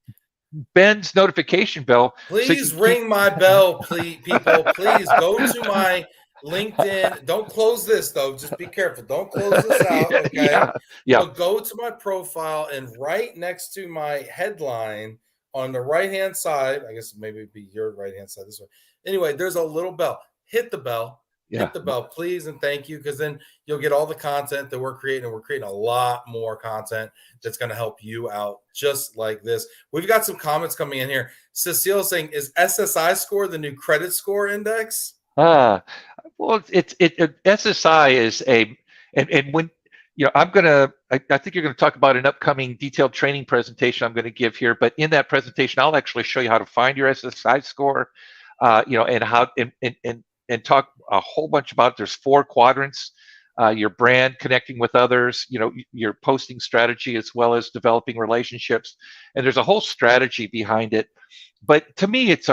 Ben's notification bell. Please ring my bell, please, people. Please go to my LinkedIn. Don't close this though. Just be careful. Don't close this out. Okay. Yeah. But go to my profile, and right next to my headline on the right hand side, I guess maybe it'd be your right hand side this way. Anyway, there's a little bell. Hit the bell. Hit the bell, please, and thank you, because then you'll get all the content that we're creating, and we're creating a lot more content that's going to help you out, just like this. We've got some comments coming in here. Cecile saying, "Is SSI score the new credit score index?" Well, SSI is and when I think you're going to talk about an upcoming detailed training presentation I'm going to give here. But in that presentation, I'll actually show you how to find your SSI score, and how and talk a whole bunch about it. There's 4 quadrants: your brand, connecting with others, your posting strategy, as well as developing relationships. And there's a whole strategy behind it. But to me, it's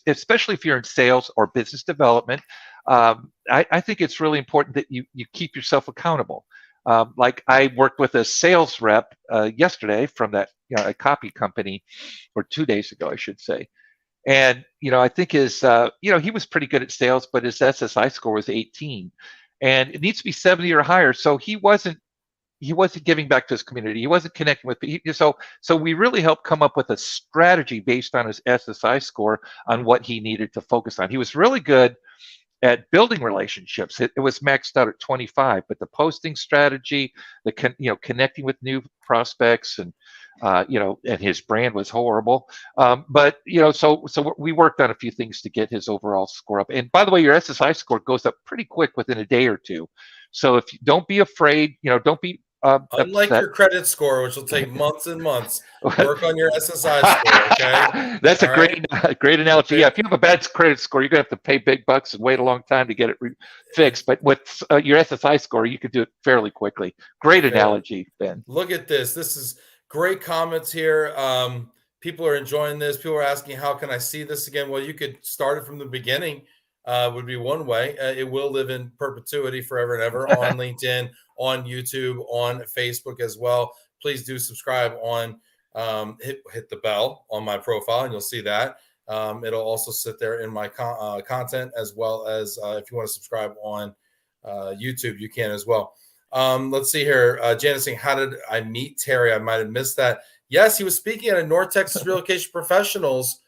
especially if you're in sales or business development, I think it's really important that you keep yourself accountable. Like I worked with a sales rep yesterday from that a copy company, or 2 days ago, I should say. And I think his he was pretty good at sales, but his SSI score was 18, and it needs to be 70 or higher. So he wasn't giving back to his community. He wasn't connecting with people. So we really helped come up with a strategy based on his SSI score on what he needed to focus on. He was really good at building relationships. It was maxed out at 25, but the posting strategy, connecting with new prospects, and and his brand was horrible. But so we worked on a few things to get his overall score up. And by the way, your SSI score goes up pretty quick within a day or two. So if you don't be afraid, don't be Unlike upset. your credit score, which will take months and months, work on your SSI score, okay? That's All a right? great analogy. Okay. Yeah, if you have a bad credit score, you're gonna have to pay big bucks and wait a long time to get it fixed. But with your SSI score, you could do it fairly quickly. Great analogy, Ben. Look at this. This is great comments here. People are enjoying this. People are asking, how can I see this again? Well, you could start it from the beginning, would be one way. It will live in perpetuity forever and ever on LinkedIn, on YouTube, on Facebook as well. Please do subscribe on hit the bell on my profile, and you'll see that. It'll also sit there in my content, as well as if you want to subscribe on YouTube, you can as well. Let's see here. Janice saying, how did I meet Terry? I might have missed that. Yes, he was speaking at a North Texas Relocation Professionals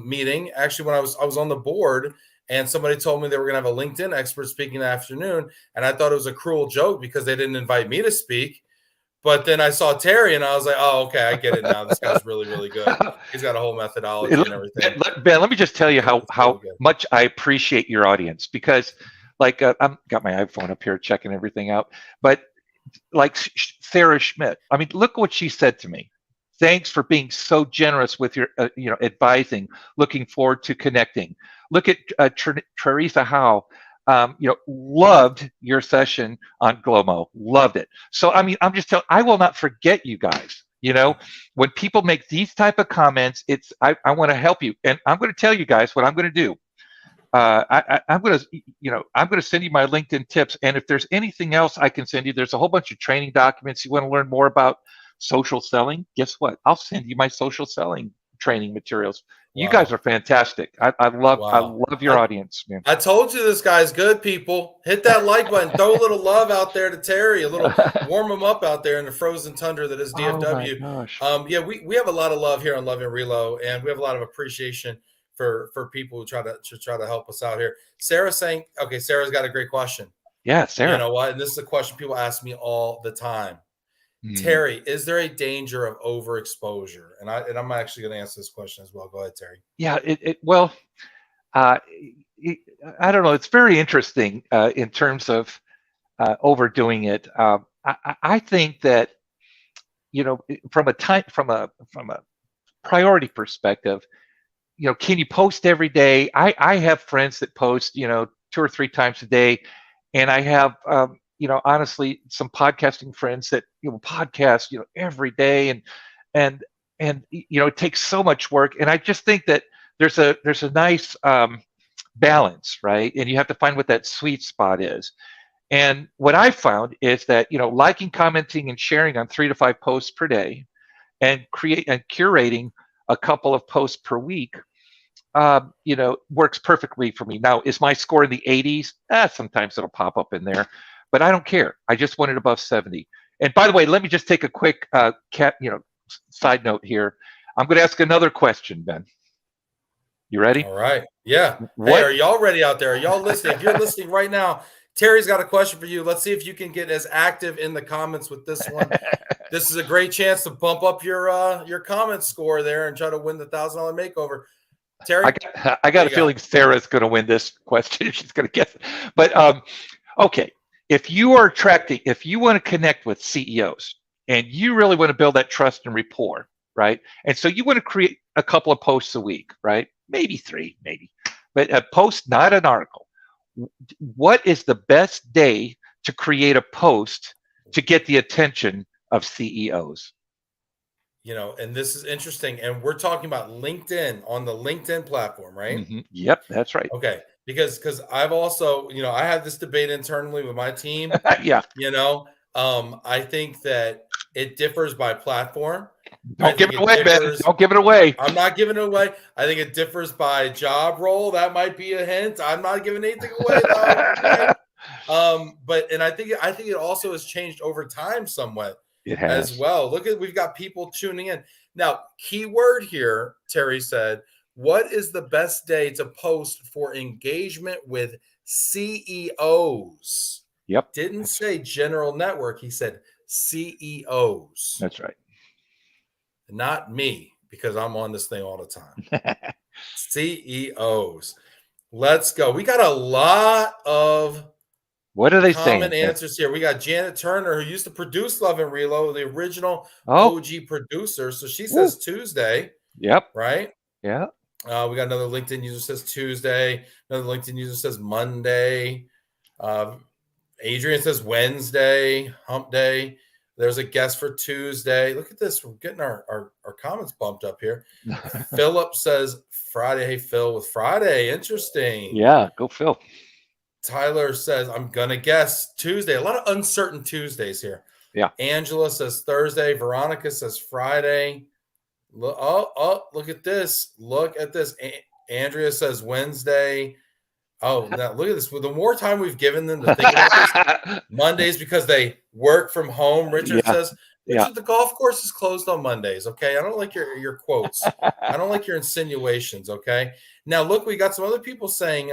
meeting. Actually, when I was on the board, and somebody told me they were going to have a LinkedIn expert speaking in the afternoon, and I thought it was a cruel joke because they didn't invite me to speak. But then I saw Terry, and I was like, "Oh, okay, I get it now. This guy's really, really good. He's got a whole methodology and everything." Ben, let me just tell you how much I appreciate your audience, because, like, I'm got my iPhone up here checking everything out, but like Sarah Schmidt, I mean, look what she said to me. Thanks for being so generous with your, advising. Looking forward to connecting. Look at Teresa Howe. Loved your session on Glomo. Loved it. So, I mean, I'm just telling, I will not forget you guys. When people make these type of comments, I want to help you. And I'm going to tell you guys what I'm going to do. I'm going to send you my LinkedIn tips. And if there's anything else I can send you, there's a whole bunch of training documents. You want to learn more about social selling? Guess what? I'll send you my social selling training materials. You guys are fantastic. I love your audience, man. I told you this guy's good, people. Hit that like button. Throw a little love out there to Terry, a little warm him up out there in the frozen tundra that is DFW. Oh my gosh. Yeah, we have a lot of love here on Love and Relo, and we have a lot of appreciation for people who try to help us out here. Sarah's saying, okay, Sarah's got a great question. Yeah, Sarah. You know what? And this is a question people ask me all the time. Terry, is there a danger of overexposure? And I'm actually going to answer this question as well. Go ahead, Terry. Yeah, well, I don't know. It's very interesting in terms of overdoing it. I think that from a priority perspective, can you post every day? I have friends that post 2 or 3 times a day, and I have honestly, some podcasting friends that podcast every day, and it takes so much work. And I just think that there's a nice balance, right? And you have to find what that sweet spot is. And what I found is that liking, commenting, and sharing on 3 to 5 posts per day, and curating a couple of posts per week, works perfectly for me. Now, is my score in the 80s? Sometimes it'll pop up in there, but I don't care. I just want it above 70. And by the way, let me just take a quick side note here. I'm going to ask another question, Ben. You ready? All right. Yeah. Hey, are y'all ready out there? Are y'all listening? If you're listening right now, Terry's got a question for you. Let's see if you can get as active in the comments with this one. This is a great chance to bump up your comment score there and try to win the $1,000 makeover. Terry, I got a feeling Sarah's going to win this question. She's going to guess it. But okay, if you want to connect with CEOs and you really want to build that trust and rapport, right? And so you want to create a couple of posts a week, right? Maybe 3, but a post, not an article. What is the best day to create a post to get the attention of CEOs? And this is interesting. And we're talking about LinkedIn, on the LinkedIn platform, right? Mm-hmm. Yep, that's right. Okay. Because I've also, I had this debate internally with my team. Yeah. I think that it differs by platform. I Don't give think it it away, Ben. differs. Don't give it away. I'm not giving it away. I think it differs by job role. That might be a hint. I'm not giving anything away though. Okay. But I think it also has changed over time somewhat It as has. well. Look at we've got people tuning in. Now, keyword here, Terry said, what is the best day to post for engagement with CEOs? Yep. Didn't say general network, he said CEOs. That's right. Not me, because I'm on this thing all the time. CEOs. Let's go. We got a lot of What are they common saying? answers here. We got Janet Turner, who used to produce Love and Reload, the original Oh, OG producer. So she woo. says Tuesday, Yep. right? Yeah. We got another LinkedIn user says Tuesday. Another LinkedIn user says Monday. Adrian says Wednesday, hump day. There's a guest for Tuesday. Look at this. We're getting our comments bumped up here. Philip says Friday. Hey, Phil, with Friday. Interesting. Yeah. Go, Phil. Tyler says, I'm going to guess Tuesday. A lot of uncertain Tuesdays here. Yeah. Angela says Thursday. Veronica says Friday. Look at this. Look at this. Andrea says Wednesday. Oh, now look at this. Well, the more time we've given them to think about this, Mondays because they work from home. Richard says, Richard, the golf course is closed on Mondays. Okay. I don't like your quotes. I don't like your insinuations. Okay. Now, look, we got some other people saying,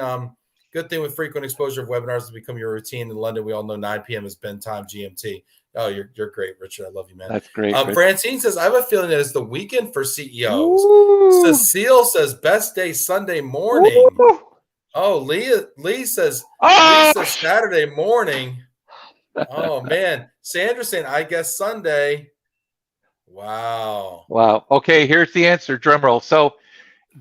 good thing with frequent exposure of webinars to become your routine. In London, we all know 9 p.m. is bedtime GMT. Oh, you're great, Richard. I love you, man. That's great. Francine says, I have a feeling that it's the weekend for CEOs. Cecile says, best day Sunday morning. Ooh. Oh, Lee says Saturday morning. Oh man, Sandra saying I guess Sunday. Wow. Okay, here's the answer. Drum roll. So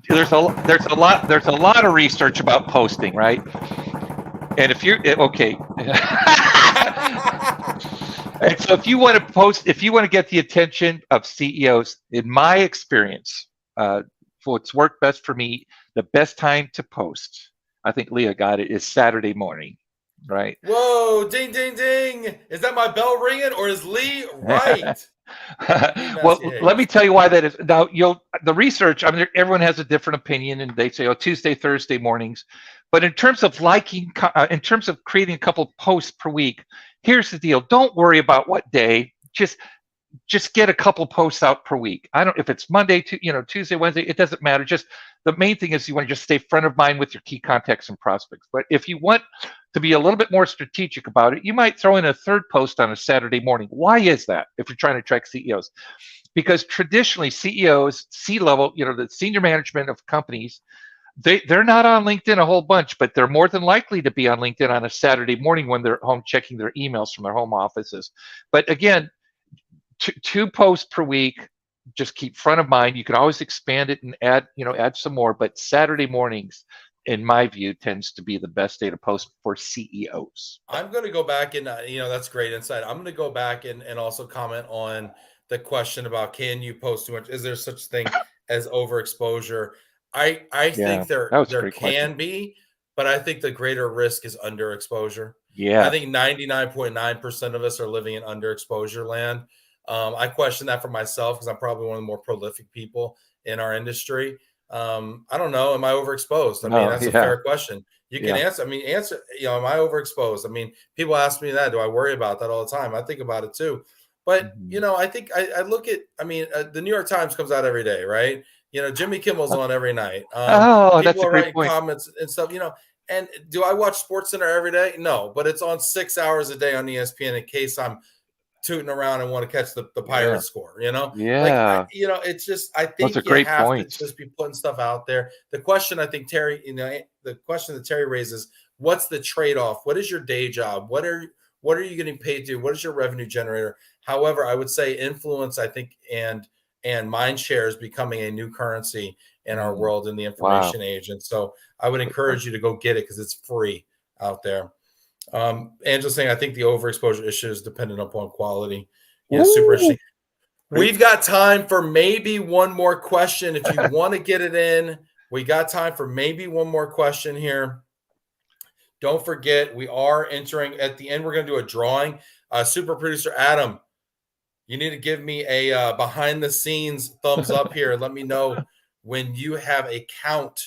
there's a lot of research about posting, right? And if you're okay, and so if you want to post, if you want to get the attention of CEOs, in my experience, what's worked best for me, the best time to post, I think Leah got it, is Saturday morning, right? Whoa, ding, ding, ding. Is that my bell ringing or is Lee right? Well, let me tell you why that is. Now, the research, I mean, everyone has a different opinion and they say, oh, Tuesday, Thursday mornings. But in terms of in terms of creating a couple posts per week, here's the deal. Don't worry about what day. Just get a couple posts out per week. I don't, if it's Monday to, Tuesday, Wednesday, it doesn't matter. Just the main thing is you want to just stay front of mind with your key contacts and prospects. But if you want to be a little bit more strategic about it, you might throw in a third post on a Saturday morning. Why is that? If you're trying to attract CEOs, because traditionally CEOs, C-level, the senior management of companies, they're not on LinkedIn a whole bunch, but they're more than likely to be on LinkedIn on a Saturday morning when they're home checking their emails from their home offices. But again, two posts per week, just keep front of mind. You can always expand it and add some more, but Saturday mornings, in my view, tends to be the best day to post for CEOs. I'm going to go back and, that's great insight. I'm going to go back and also comment on the question about, can you post too much? Is there such thing as overexposure? I think there can be, but I think the greater risk is underexposure. Yeah. I think 99.9% of us are living in underexposure land. I question that for myself because I'm probably one of the more prolific people in our industry. I don't know. Am I overexposed? I mean, that's a fair question. You can answer. Am I overexposed? I mean, people ask me that. Do I worry about that all the time? I think about it too. But, I think I look at, the New York Times comes out every day, right? Jimmy Kimmel's on every night. People are writing comments and stuff, and do I watch SportsCenter every day? No, but it's on 6 hours a day on ESPN in case I'm tooting around and want to catch the Pirates score, Yeah. It's just, I think you have to just be putting stuff out there. The question I think Terry, the question that Terry raises, what's the trade-off? What is your day job? What are you getting paid to? What is your revenue generator? However, I would say influence, I think, and mind share is becoming a new currency in our world in the information age. And so I would encourage you to go get it because it's free out there. Angela's saying, I think the overexposure issue is dependent upon quality. Yeah, super interesting. We've got time for maybe one more question. If you want to get it in, we got time for maybe one more question here. Don't forget, we are entering at the end. We're going to do a drawing Super producer Adam, you need to give me a behind the scenes thumbs up here. Let me know when you have a count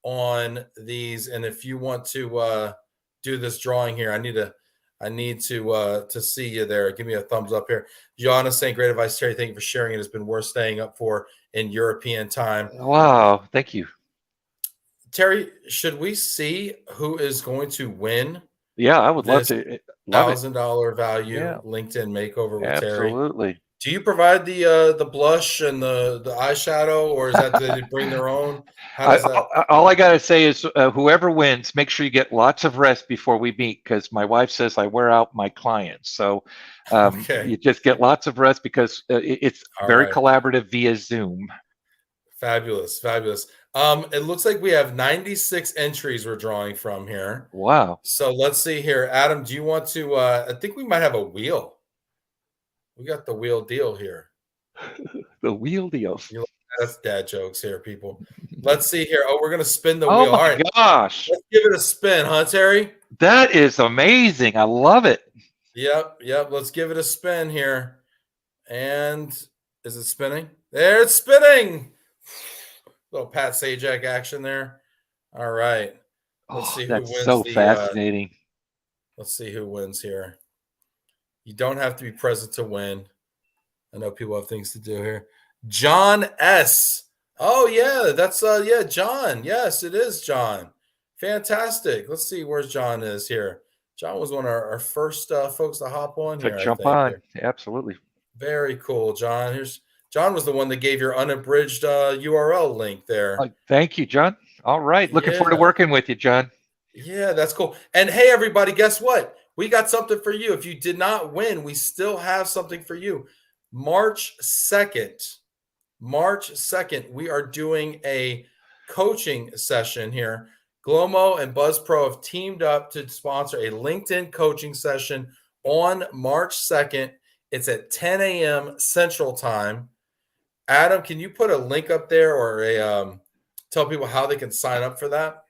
on these, and if you want to do this drawing here, I need to see you there. Give me a thumbs up here. Gianna saying great advice, Terry. Thank you for sharing it. It's been worth staying up for in European time. Wow, thank you. Terry, should we see who is going to win? Yeah, I would love this to. Love it. $1,000 value Yeah, LinkedIn makeover with Terry? absolutely. Do you provide the blush and the eyeshadow, or is that they bring their own? How does that? All I gotta say is, whoever wins, make sure you get lots of rest before we meet, because my wife says I wear out my clients. So Okay. you just get lots of rest, because it's All very right. collaborative via Zoom. Fabulous. Fabulous. It looks like we have 96 entries we're drawing from here. Wow. So let's see here. Adam, do you want to I think we might have a wheel. We got the wheel deal here. The wheel deal. That's dad jokes here, people. Let's see here. Oh, we're gonna spin the Oh wheel. All my right. gosh. Let's give it a spin, huh, Terry? That is amazing. I love it. Yep. Let's give it a spin here. And is it spinning? There, it's spinning. Little Pat Sajak action there. All right. Let's see who That's wins so the fascinating. let's see who wins here. You don't have to be present to win. I know people have things to do here. John S. Oh yeah, that's yeah, John. Yes, it is John. Fantastic. Let's see where's John is here. John was one of our first folks to hop on To here, I jump think. on. Here. Absolutely. Very cool, John. Here's John was the one that gave your unabridged URL link there. Thank you, John. All right. Looking forward to Yeah. working with you, John. Yeah, that's cool. And hey, everybody, guess what? We got something for you. If you did not win, we still have something for you. March 2nd, we are doing a coaching session here. Glomo and BuzzPro have teamed up to sponsor a LinkedIn coaching session on March 2nd. It's at 10 a.m. Central Time. Adam, can you put a link up there, or tell people how they can sign up for that?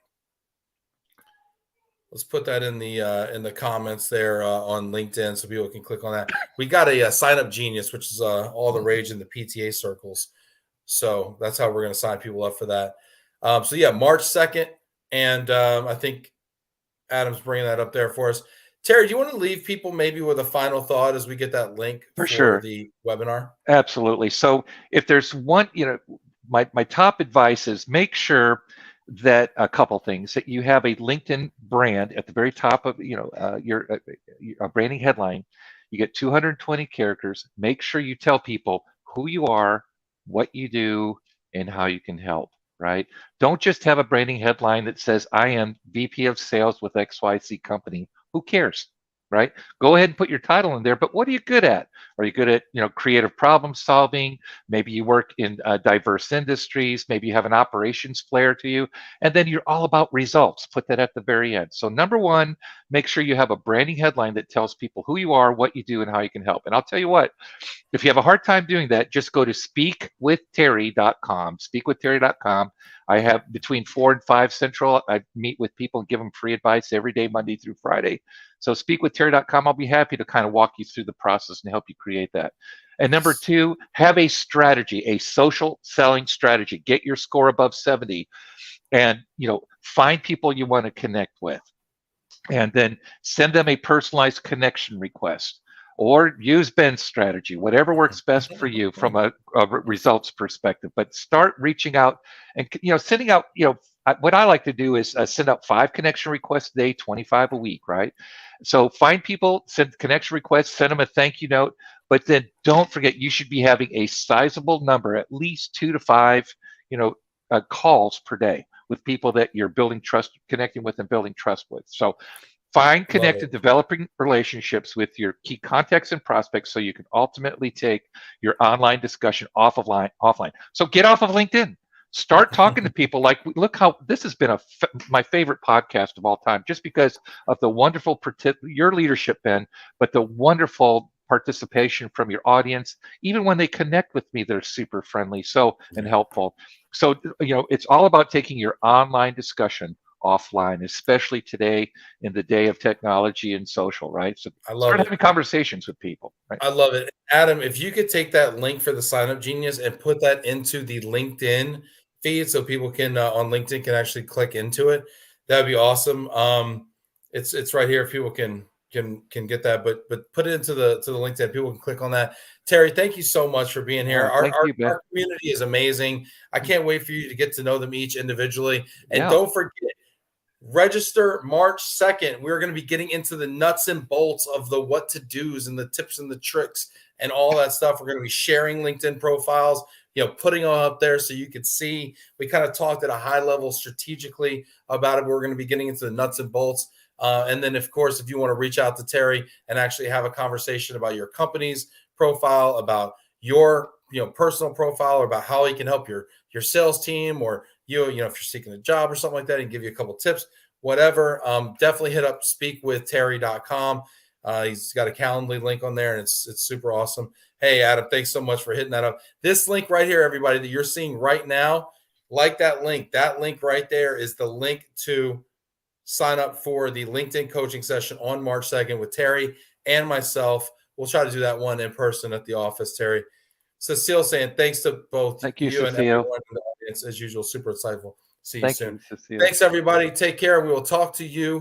Let's put that in the comments there on LinkedIn so people can click on that. We got a sign up genius, which is all the rage in the PTA circles. So that's how we're going to sign people up for that. So yeah, March 2nd, and I think Adam's bringing that up there for us. Terry, do you want to leave people maybe with a final thought as we get that link For sure. the webinar? Absolutely. So if there's one, my top advice is make sure that a couple things, that you have a LinkedIn brand at the very top of your branding headline. You get 220 characters. Make sure you tell people who you are, what you do, and how you can help. Right? Don't just have a branding headline that says I am VP of Sales with XYZ company. Who cares? Right? Go ahead and put your title in there, but what are you good at? Are you good at creative problem solving? Maybe you work in diverse industries. Maybe you have an operations flair to you, and then you're all about results. Put that at the very end. So number one, make sure you have a branding headline that tells people who you are, what you do, and how you can help. And I'll tell you what, if you have a hard time doing that, just go to speakwithterry.com. Speakwithterry.com. I have between 4 and 5 Central. I meet with people and give them free advice every day, Monday through Friday. So speakwithterry.com. I'll be happy to kind of walk you through the process and help you create that. And number two, have a strategy, a social selling strategy. Get your score above 70, and find people you want to connect with, and then send them a personalized connection request. Or use Ben's strategy, whatever works best for you from a results perspective. But start reaching out and sending out. What I like to do is send out 5 connection requests a day, 25 a week, right? So find people, send connection requests, send them a thank you note. But then don't forget, you should be having a sizable number, at least 2 to 5, calls per day with people that you're building trust, connecting with, and building trust with. So find, connect, and developing relationships with your key contacts and prospects so you can ultimately take your online discussion offline. So get off of LinkedIn. Start talking to people. Like, look how this has been my favorite podcast of all time, just because of the wonderful your leadership, Ben, but the wonderful participation from your audience. Even when they connect with me, they're super friendly, and helpful. So it's all about taking your online discussion offline, especially today in the day of technology and social, right? So I love start it. having conversations with people, right? I love it. Adam, if you could take that link for the Sign Up Genius and put that into the LinkedIn feed so people can on LinkedIn can actually click into it, that'd be awesome. It's right here if people can get that, but put it into the LinkedIn. People can click on that. Terry, thank you so much for being here. Oh, thank you, Ben. Our community is amazing. I can't wait for you to get to know them each individually. And Yeah. don't forget, register March 2nd. We're going to be getting into the nuts and bolts of the what to do's and the tips and the tricks and all that stuff. We're going to be sharing LinkedIn profiles, putting them up there so you can see. We kind of talked at a high level strategically about it. We're going to be getting into the nuts and bolts. And then, of course, if you want to reach out to Terry and actually have a conversation about your company's profile, about your personal profile, or about how he can help your sales team, or if you're seeking a job or something like that, and give you a couple tips, whatever, definitely hit up speakwithterry.com. He's got a Calendly link on there, and it's super awesome. Hey, Adam, thanks so much for hitting that up. This link right here, everybody, that you're seeing right now, like that link. That link right there is the link to sign up for the LinkedIn coaching session on March 2nd with Terry and myself. We'll try to do that one in person at the office, Terry. Cecile saying thanks to both Thank you, you and Cecile. everyone in the audience, as usual. Super insightful. See you Thank soon. you, Cecile. Thanks, everybody. Take care. We will talk to you